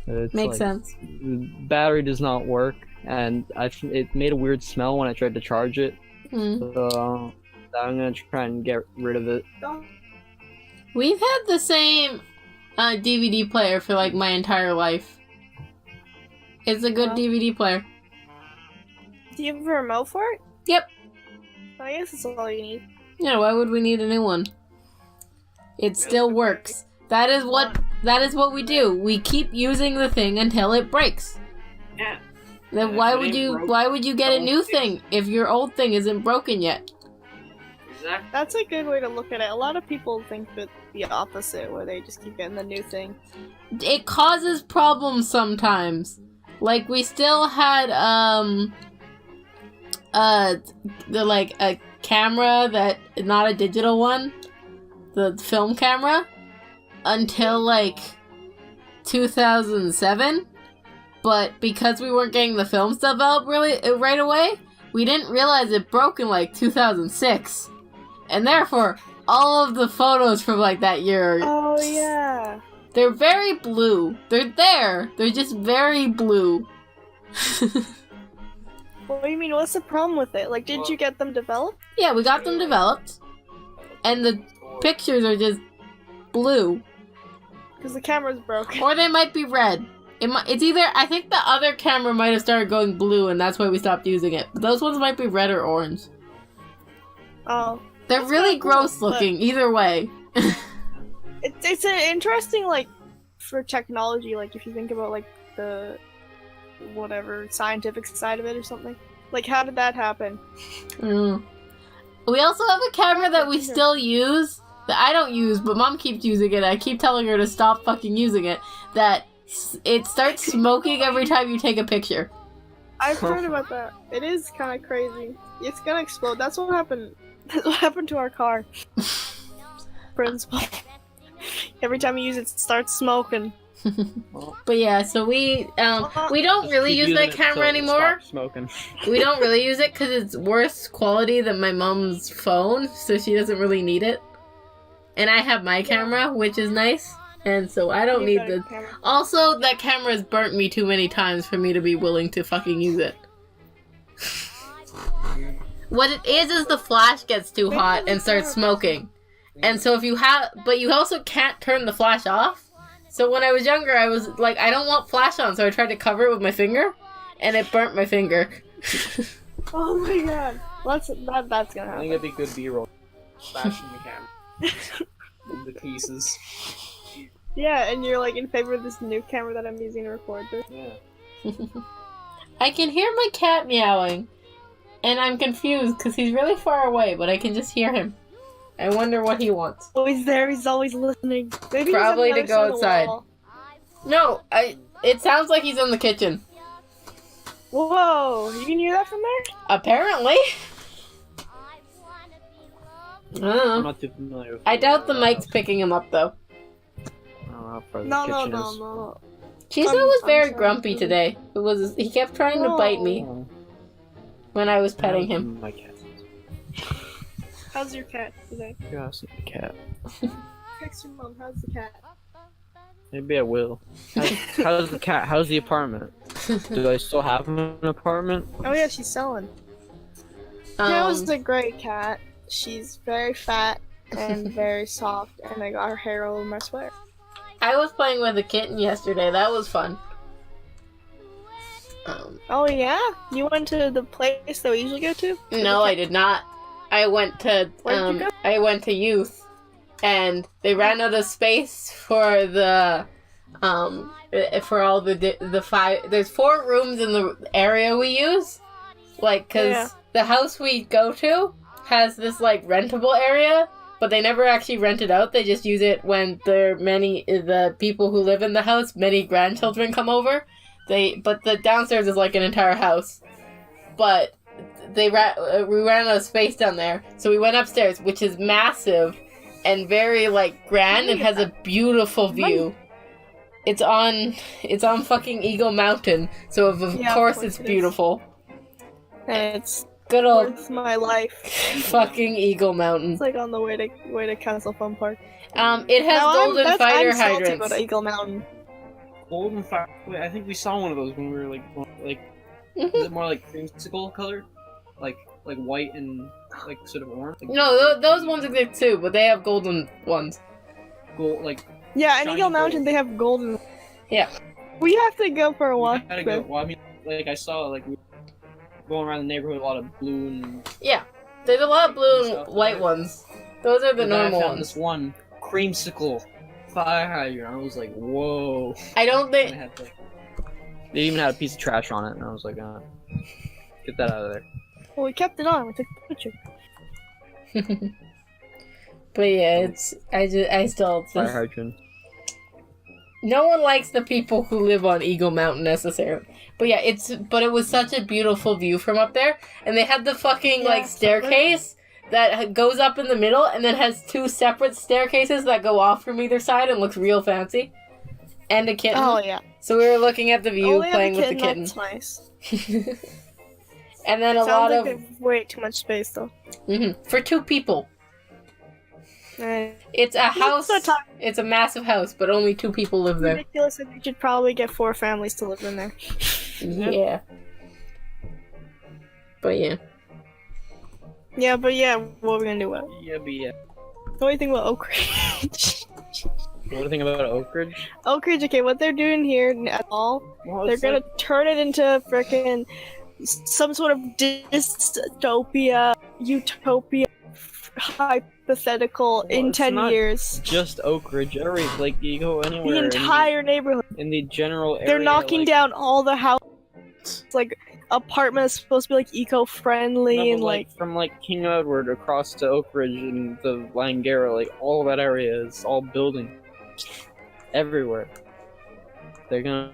It's Makes sense. The battery does not work, and it made a weird smell when I tried to charge it. So I'm gonna try and get rid of it. We've had the same DVD player for like my entire life. It's a good DVD player. Do you have a remote for it? Yep. I guess that's all you need. Yeah, why would we need a new one? It still works. That is what we do. We keep using the thing until it breaks. Yeah. Then why would you get a new thing if your old thing isn't broken yet? Exactly. That's a good way to look at it. A lot of people think that the opposite, where they just keep getting the new thing. It causes problems sometimes. Like we still had a camera that not a digital one, the film camera, until like 2007. But because we weren't getting the film stuff out right away, we didn't realize it broke in like 2006. And therefore, all of the photos from like that year Oh yeah. they're very blue. They're there. They're just very blue. What do you mean? What's the problem with it? Like, did you get them developed? Yeah, we got them developed. And the pictures are just blue. Because the camera's broken. Or they might be red. It's either, I think the other camera might have started going blue and that's why we stopped using it. But those ones might be red or orange. Oh. They're That's really kinda cool, gross looking, either way. It's an interesting, like, for technology, like, if you think about, like, the, whatever, scientific side of it or something. Like, how did that happen? We also have a camera that we still use, that I don't use, but Mom keeps using it. I keep telling her to stop fucking using it. That it starts smoking every time you take a picture. I've heard about that. It is kind of crazy. It's gonna explode. That's what happened. That's what happened to our car. Principal. Every time you use it, it starts smoking. But yeah, so we don't really use that camera anymore. Smoking. We don't really use it because it's worse quality than my mom's phone, so she doesn't really need it. And I have my camera, which is nice, and so I don't need the... Also, that camera's burnt me too many times for me to be willing to fucking use it. What it is the flash gets too hot and starts smoking. And so if you have... But you also can't turn the flash off. So when I was younger, I was like, I don't want flash on, so I tried to cover it with my finger, and it burnt my finger. Oh my god. That's gonna happen. I think it'd be good B-roll. Flashing the camera. In the pieces. Yeah, and you're like in favor of this new camera that I'm using to record this. Yeah. I can hear my cat meowing, and I'm confused because he's really far away, but I can just hear him. I wonder what he wants. Oh, he's there. He's always listening. Maybe Probably he's on to the go other side outside. of the wall. No, it sounds like he's in the kitchen. Whoa, you can hear that from there? Apparently. I don't know. I'm not too familiar with I doubt the mic's picking him up, though. I don't know how far the No. kitchen is. Chizo was very grumpy today. He kept trying to bite me Oh. when I was petting him. My cat. How's your cat today? Yeah, I see the cat. Text your mom. How's the cat? Maybe I will. How's the cat? How's the apartment? Do I still have an apartment? Oh yeah, she's selling. That was a great cat. She's very fat and very soft, and I got her hair all over my sweater. I was playing with a kitten yesterday. That was fun. Oh yeah? You went to the place that we usually go to? No, I did not. I went to Where'd you go? I went to youth, and they ran out of space for the for all the five. There's 4 rooms in the area we use, like because the house we go to has this like rentable area, but they never actually rent it out. They just use it when the people who live in the house, many grandchildren come over. But the downstairs is like an entire house, but we ran out of space down there, so we went upstairs, which is massive and very like grand and has a beautiful view. It's on fucking Eagle Mountain, so of course it's beautiful. It's good old worth my life. Fucking Eagle Mountain. It's like on the way to Castle Fun Park. It has golden fire hydrants. I'm salty about Eagle Mountain. Golden fire. Wait, I think we saw one of those when we were like. Is it more like creamsicle color? Like white and like sort of orange? Like, no, those ones exist too, but they have golden ones. Gold, like. Yeah, in Eagle Mountain they have golden. Yeah. We have to go for a walk. Gotta go. Well, I mean, like I saw like going around the neighborhood, a lot of blue and. Yeah, there's a lot of blue and white ones. Those are the normal I found ones. This one creamsicle fire hydrant. I was like, whoa. I don't think. They even had a piece of trash on it, and I was like, get that out of there. Well, we kept it on. We took the picture. But yeah, I still. Fire hydrant. No one likes the people who live on Eagle Mountain necessarily. But yeah, it was such a beautiful view from up there, and they had the fucking like staircase that goes up in the middle, and then has 2 separate staircases that go off from either side and looks real fancy. And a kitten. Oh yeah. So we were looking at the view, playing with the kitten. kitten. That's nice. And then a Sounds lot like of they have way too much space though. for 2 people. It's a house. It's a massive house, but only 2 people live there. Ridiculous. And you should probably get 4 families to live in there. Yeah. But yeah. Yeah, but yeah, what are we gonna do about it? Yeah, but yeah. What do you think about Oak Ridge? What do you think about Oak Ridge? Oak Ridge, okay, what they're doing here at all, Well, they're gonna turn it into frickin' some sort of dystopia, utopia, hypothetical in 10 years. Just Oak Ridge, like you go anywhere. The entire neighborhood. In the general area. They're knocking down all the houses. Like, apartment is supposed to be like eco-friendly No, and but, like from like King Edward across to Oak Ridge and the Langara, like all that area is all building everywhere. They're gonna.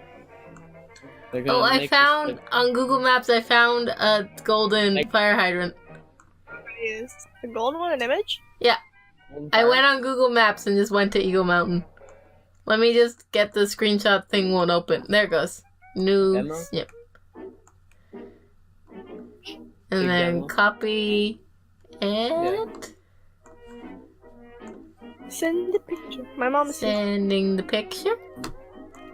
Oh, I make found this, like, on Google Maps. I found a golden Like- fire hydrant. is the golden one an image? I went on Google Maps and just went to Eagle Mountain. Let me just get the screenshot thing won't open. There it goes. New. Demo? Yep. And Big then demo. copy and Send the picture. My mom is sending the picture.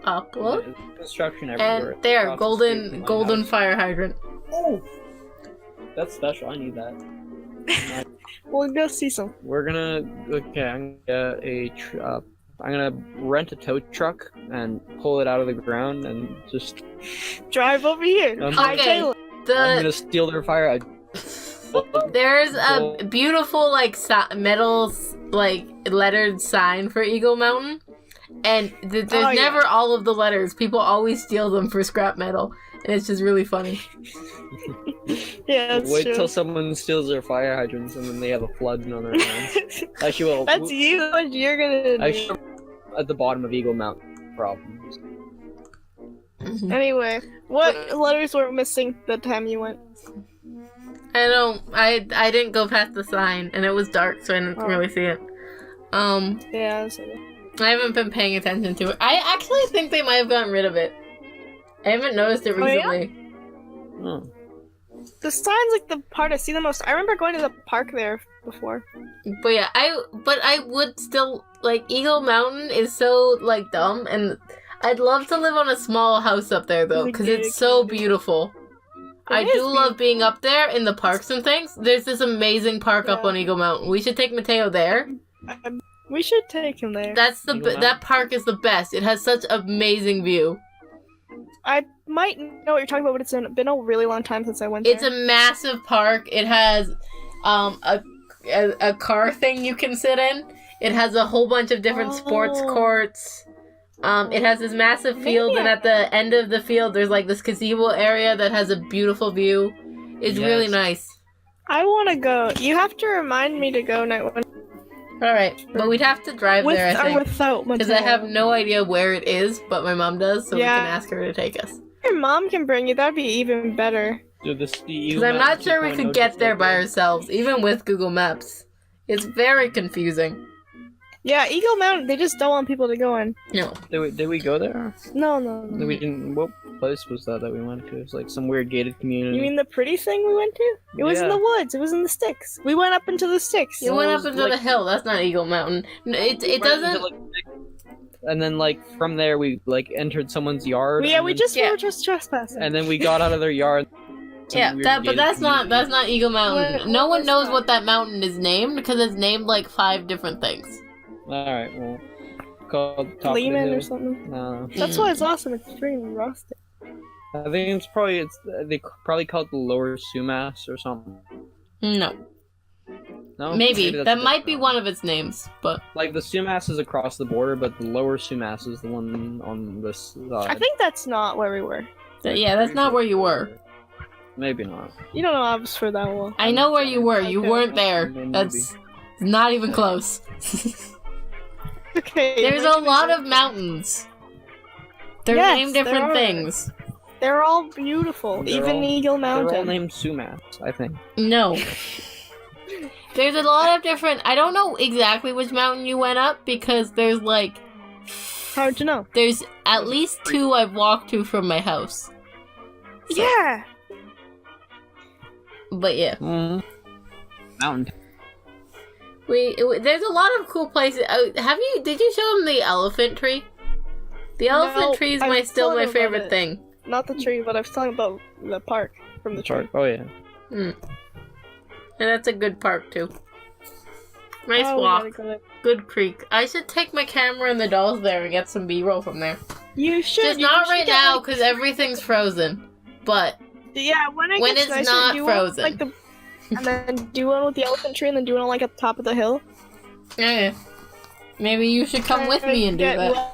Upload. Construction everywhere. And there, across the street from my golden house. fire hydrant. Oh, that's special. I need that. We'll go see some. We're gonna I'm gonna get I'm gonna rent a tow truck and pull it out of the ground and just Drive over here. Okay. I'm The gonna steal their fire. there's a beautiful like metal like lettered sign for Eagle Mountain, and there's Oh, yeah. never all of the letters. People always steal them for scrap metal, and it's just really funny. Yeah, that's Wait true. till someone steals their fire hydrants and then they have a flood on their hands. Actually, well, That's you. What you're gonna do. actually, at the bottom of Eagle Mountain problems. Anyway, what letters were missing the time you went? I didn't go past the sign, and it was dark, so I didn't Oh. really see it. Yeah. I haven't been paying attention to it. I actually think they might have gotten rid of it. I haven't noticed it Oh, yeah? recently. Oh. The sign's like the part I see the most. I remember going to the park there before. But yeah, I would still like Eagle Mountain is so like dumb, and I'd love to live on a small house up there though, because it's so beautiful. I It is do love being up there in the parks and things. There's this amazing park up Yeah. on Eagle Mountain. We should take Mateo there. We should take him there. That's the Eagle that park is the best. It has such amazing view. I might know what you're talking about, but it's been a really long time since I went It's there. a massive park. It has a car thing you can sit in. It has a whole bunch of different sports Oh. courts. It has this massive field, Maybe and at the end of the field, there's like this gazebo area that has a beautiful view. It's really Yes. nice. I want to go. You have to remind me to go now. All right, but we'd have to drive With there, I or think, without because Mateo. I have no idea where it is, but my mom does, so Yeah. we can ask her to take us. Your mom can bring you. That'd be even better. Dude, the Because I'm not sure we could get there by ourselves, even with Google Maps. It's very confusing. Yeah, Eagle Mountain. They just don't want people to go in. No. Did we go there? No. We didn't. What place was that we went to? It was like some weird gated community. You mean the pretty thing we went to? It was in Yeah. the woods. It was in the sticks. We went up into the sticks. You went up into the hill. That's not Eagle Mountain. It We went doesn't. into, like, and then like from there we like entered someone's yard. Yeah, and we then- just Yeah. were just trespassing. And then we got out of their yard. some Yeah, weird but gated that's not community. Eagle Mountain. What- No what one was knows that? what that mountain is named because it's named like 5 different things. All right, well, called top Lehman of the or hill. something. No, That's why it's awesome. It's extremely rustic. I think they probably call it the Lower Sumas or something. No, No, maybe that's that a might be different one of its names, but Like the Sumas is across the border, but the Lower Sumas is the one on this side. I think that's not where we were. yeah, that's not where you were. Maybe not. You don't know I was for that one. I know where you were. You Okay. weren't there. Maybe. That's not even close. Okay. There's a lot of mountains. They're Yes, named there different are. things. They're all beautiful. They're Even all- Eagle They're all Mountain. named Sumas, I think. No. There's a lot of different. I don't know exactly which mountain you went up because there's like. How'd you know? There's at least 2 I've walked to from my house. So- Yeah. But yeah. Mountain. There's a lot of cool places. Did you show them the elephant tree? The elephant No, tree is I still told my him about favorite it. thing. Not the tree, but I was talking about the park from the tree. Oh yeah. And that's a good park too. Nice Oh, we walk. gotta go there. Good creek. I should take my camera and the dolls there and get some B-roll from there. You should. Just you not should right get, now like- because everything's frozen. But Yeah, when when gets it's nicer, not do one, frozen. like and then do one with the elephant tree, and then do one like at the top of the hill. yeah, maybe you should come with me and do Get that.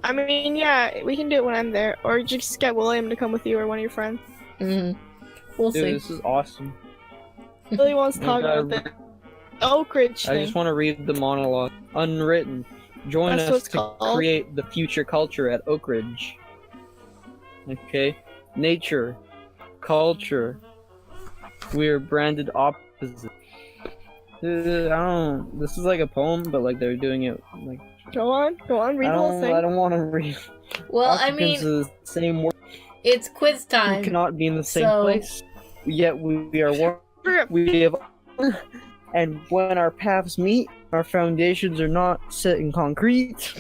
I mean, yeah, we can do it when I'm there, or just get William to come with you or one of your friends. We'll Dude, see. this is awesome. Really wants to talk about the Oak Ridge I thing. just want to read the monologue. Unwritten. Join That's what us it's to called. create the future culture at Oak Ridge. Okay? Nature. Culture. We're branded opposites. I don't... This is like a poem, but like they're doing it like... Go on, read the whole thing. I don't want to read... Well, I Occupants mean, of the same word. it's quiz We time. cannot be in the same so- place. Yet we are one. We have... And when our paths meet, our foundations are not set in concrete,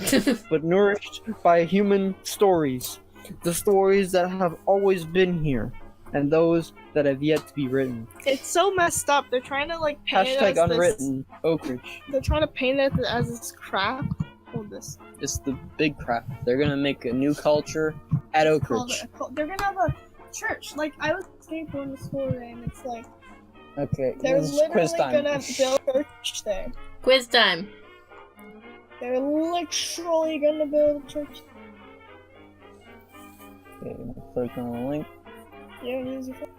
but nourished by human stories. The stories that have always been here, and those that have yet to be written. It's so messed up. They're trying to like paint it Hashtag as unwritten. Oak Ridge. They're trying to paint it as this crap. Hold this. It's the big crap. They're gonna make a new culture at Oak Ridge. They're gonna have a church. Like I was skateboarding to school today, and it's like Okay, they're it's literally quiz time. gonna build a church there. Quiz time. They're literally gonna build a church. Okay, click on the link. You don't use your phone.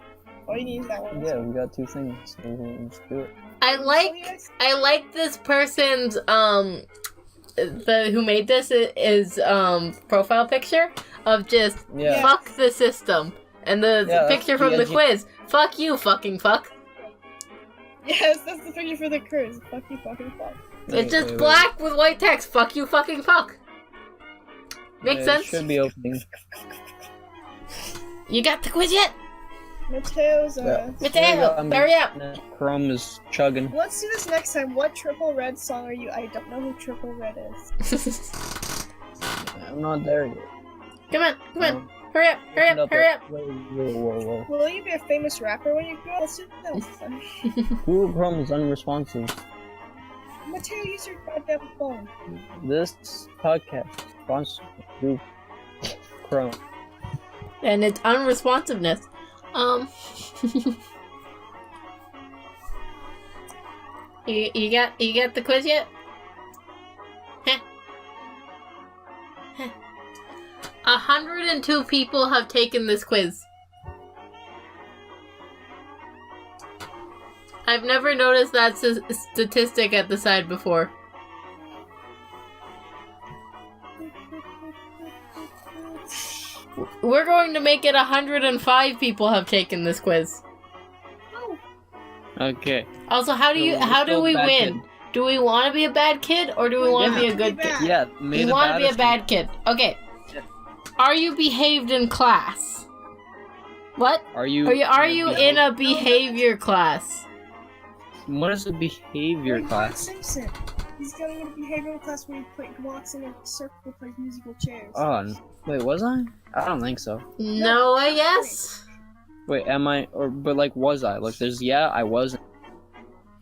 Oh, you can use that one. Yeah, we got two things. So let's do it. I like this person's who made this is profile picture of just Yeah. fuck the system, and the Yeah, picture that's from the the quiz, fuck you, fucking fuck. Yes, that's the picture for the cruise. Fuck you, fucking fuck. It's just black with white text. Fuck you, fucking fuck. Makes It sense. should be opening. You got the quiz yet? Mateo's Mateo, hurry up. Chrome is chugging. Let's do this next time. What Triple Red song are you? I don't know who Triple Red is. I'm not there yet. Come on. Hurry up. Whoa. Will you be a famous rapper when you grow up? Let's do that next time. Google Chrome is unresponsive. Mateo, use your goddamn phone. This podcast is sponsored by Google Chrome. And it's unresponsiveness. You got the quiz yet? Huh. 102 people have taken this quiz. I've never noticed that statistic at the side before. We're going to make it 105 people have taken this quiz. Okay. Also, how do we win? Kid. Do we want to be a bad kid or do we want to be a good kid? Yeah, We want to be a bad kid. Okay. Yeah. Are you behaved in class? What? Are you in a behavior class? What is a behavior Like class? Bart Simpson. He's going in a behavioral class where he walks in a circle, plays musical chairs. Wait, was I? I don't think so. No, I guess. Wait, am I? But like, was I? Like, I wasn't.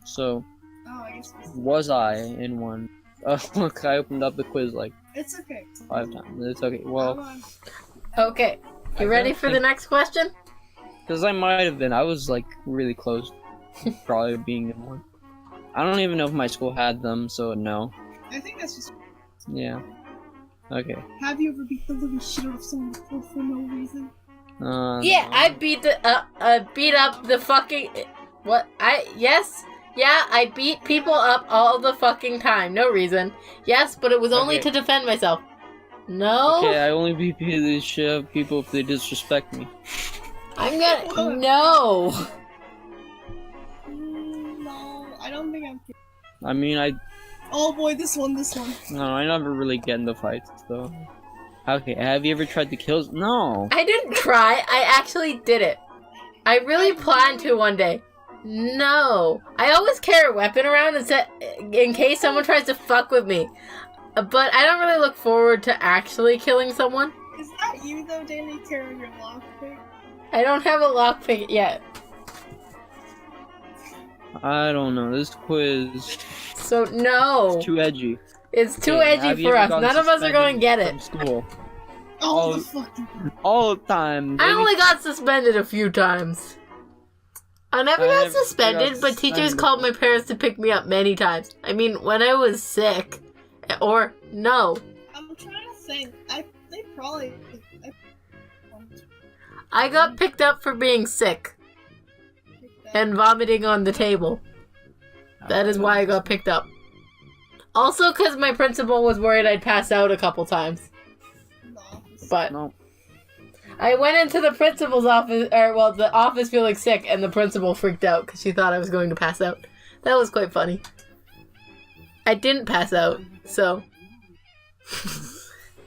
So, Oh, I guess was I in one? Look, I opened up the quiz like it's okay. 5 times. It's okay. Well, Okay. You ready for the next question? because I might have been. I was like really close, to probably being in one. I don't even know if my school had them, so no. I think that's just. Yeah. Okay. Have you ever beat the living shit out of someone for no reason? Yeah, I beat up the fucking what? I beat people up all the fucking time. No reason. Yes, but it was only Okay. to defend myself. No. Okay, I only beat the shit out of people if they disrespect me. I'm gonna no. No, I don't think I'm. I mean, Oh boy, this one. No, I never really get into fights, though. Okay, have you ever tried to kill? No. I didn't try. I actually did it. I really planned to one day. No. I always carry a weapon around in case someone tries to fuck with me. But I don't really look forward to actually killing someone. Is that you though, Danny, carrying your lockpick? I don't have a lockpick yet. I don't know. This quiz So no. is too edgy. It's too Okay, edgy have you for ever us. gotten None of us are going to get suspended it. from school Oh, Oh. the fucking. all the time. I baby. only got suspended a few times. I never got suspended, but teachers called my parents to pick me up many times. I mean, when I was sick. Or, no. I'm trying to think. They probably. I got picked up for being sick and vomiting on the table. That is why I got picked up. Also because my principal was worried I'd pass out a couple times. But No. I went into the principal's office, the office feeling sick, and the principal freaked out because she thought I was going to pass out. That was quite funny. I didn't pass out, so...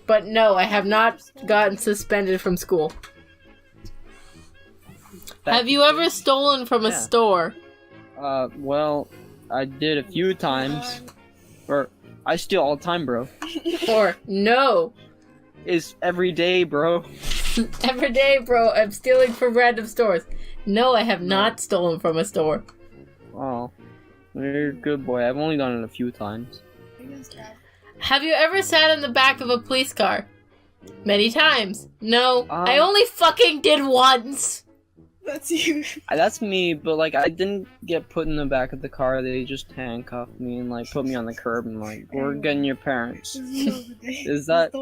But no, I have not gotten suspended from school. Have you ever stolen from a store? Well, I did a few times. Or, I steal all the time, bro. Or, no. It's every day, bro. Every day, bro, I'm stealing from random stores. No, I have not stolen from a store. Oh. You're a good boy. I've only done it a few times. Have you ever sat in the back of a police car? Many times. No, I only fucking did once. That's you. That's me, but like I didn't get put in the back of the car. They just handcuffed me and like put me on the curb and like, we're getting your parents. Is that?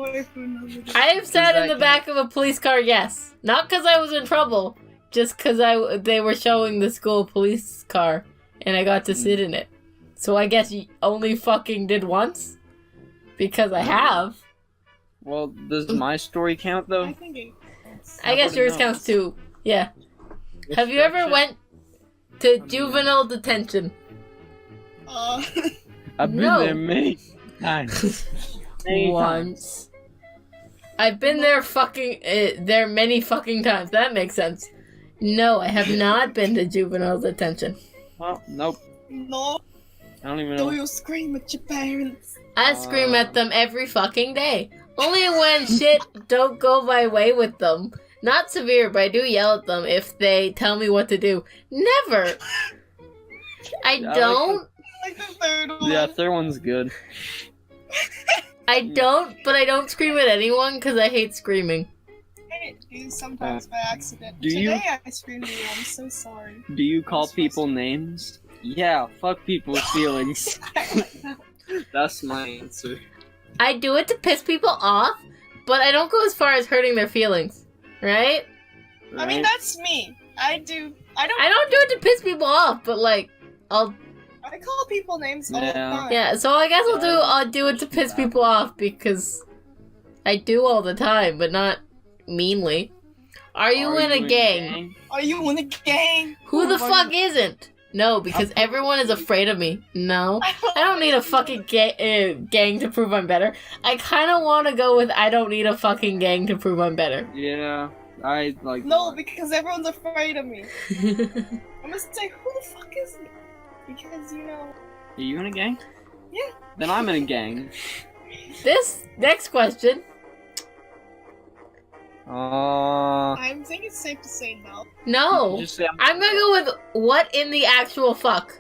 I have sat in the back of a police car, yes. Not because I was in trouble, just because they were showing the school police car and I got to sit in it. So I guess you only fucking did once? Because I have. Well, does my story count though? I guess yours counts too. Yeah. Have you ever went to juvenile detention? I've been there many times. Once. I've been there there many fucking times. That makes sense. No, I have not been to juvenile detention. Well, nope. No. I don't even know. Do you scream at your parents? I scream at them every fucking day. Only when shit don't go my way with them. Not severe, but I do yell at them if they tell me what to do. Never! I don't. Like the third one. Yeah, third one's good. I don't, but I don't scream at anyone because I hate screaming. I do sometimes by accident. Do you- Today I screamed at you. I'm so sorry. Do you call people names? Yeah, fuck people's feelings. That's my answer. I do it to piss people off, but I don't go as far as hurting their feelings. Right? I mean, that's me. I don't do it to piss people off, but like, I call people names all the time. Yeah, so I guess I'll do it to piss people off because I do all the time, but not meanly. Are you in a gang? Are you in a gang? Who the fuck isn't? No, because everyone is afraid of me. No. I don't need a fucking gang to prove I'm better. I kind of want to go with I don't need a fucking gang to prove I'm better. Yeah, I like No, that. because everyone's afraid of me. I'm gonna say, who the fuck is it? Because, you know... Are you in a gang? Yeah. Then I'm in a gang. This next question. I think it's safe to say no. No. Just say I'm gonna go with what in the actual fuck.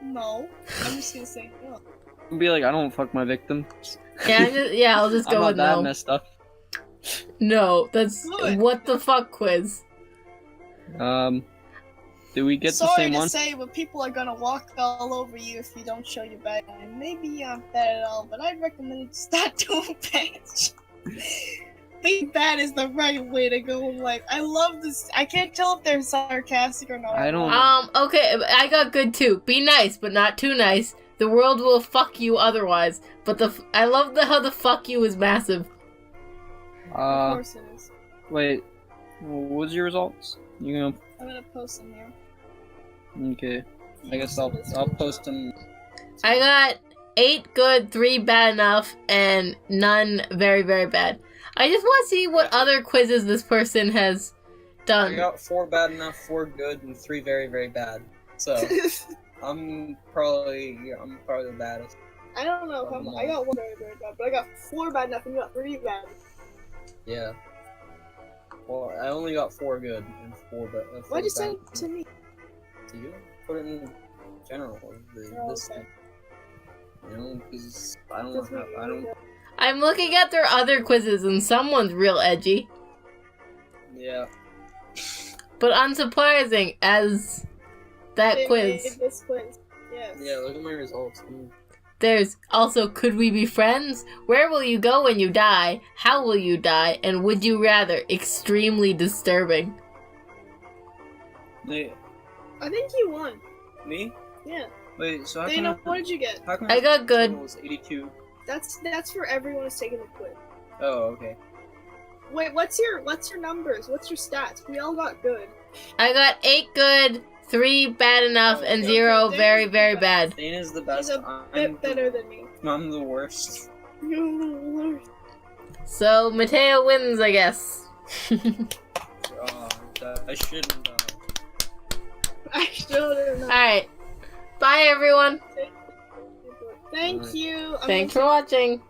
No. I'm just gonna say no. be like, I don't fuck my victim. Yeah, I'll just go I'm with not that no. messed up. No, that's Good. what the fuck quiz. Do we get the Sorry same to one? say, but people are gonna walk all over you if you don't show your badge. Maybe you aren't bad at all, but I'd recommend you start doing badge. Being bad is the right way to go in life. I love this. I can't tell if they're sarcastic or not. I don't- Okay, I got good too. Be nice, but not too nice. The world will fuck you otherwise. But I love how the fuck you is massive. Of course it is. Wait, what's your results? You I'm gonna post them here. gonna, okay. I guess I'll post them. I got 8 good, 3 bad enough, and none very, very bad. I just want to see what other quizzes this person has done. I got 4 bad enough, 4 good, and 3 very, very bad. So I'm probably the baddest. I don't know. I got 1 very, very bad, but I got 4 bad enough and you got 3 bad. Yeah. Well, I only got 4 good and 4 bad. Why'd you send it to me? To you? Put it in general. This Okay. thing. You know, because I don't. I'm looking at their other quizzes, and someone's real edgy. Yeah. But unsurprising as that They quiz. made this quiz. Yes. Yeah. Look at my results. There's also, could we be friends? Where will you go when you die? How will you die? And would you rather? Extremely disturbing. Wait, I think you won. me? Yeah. Wait, so how Dana, come what did you get? how come I got good. it was 82? That's for everyone who's taking the quiz. Oh, okay. Wait, what's your numbers? What's your stats? We all got good. I got 8 good, 3 bad enough, and Okay, 0 okay, very, Dana's very the bad. Dana's the He's best. a bit better than me. I'm the worst. So, Mateo wins, I guess. Oh, I shouldn't have done it. I still don't know. Alright. Bye, everyone. Thank you. Thanks for watching.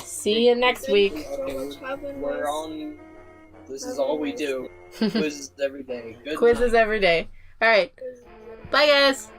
See you next Thank week. you so much. Have a We're nice- on. This is have a all we nice do. Quizzes every day. Good Quizzes night. every day. Alright. Bye, guys.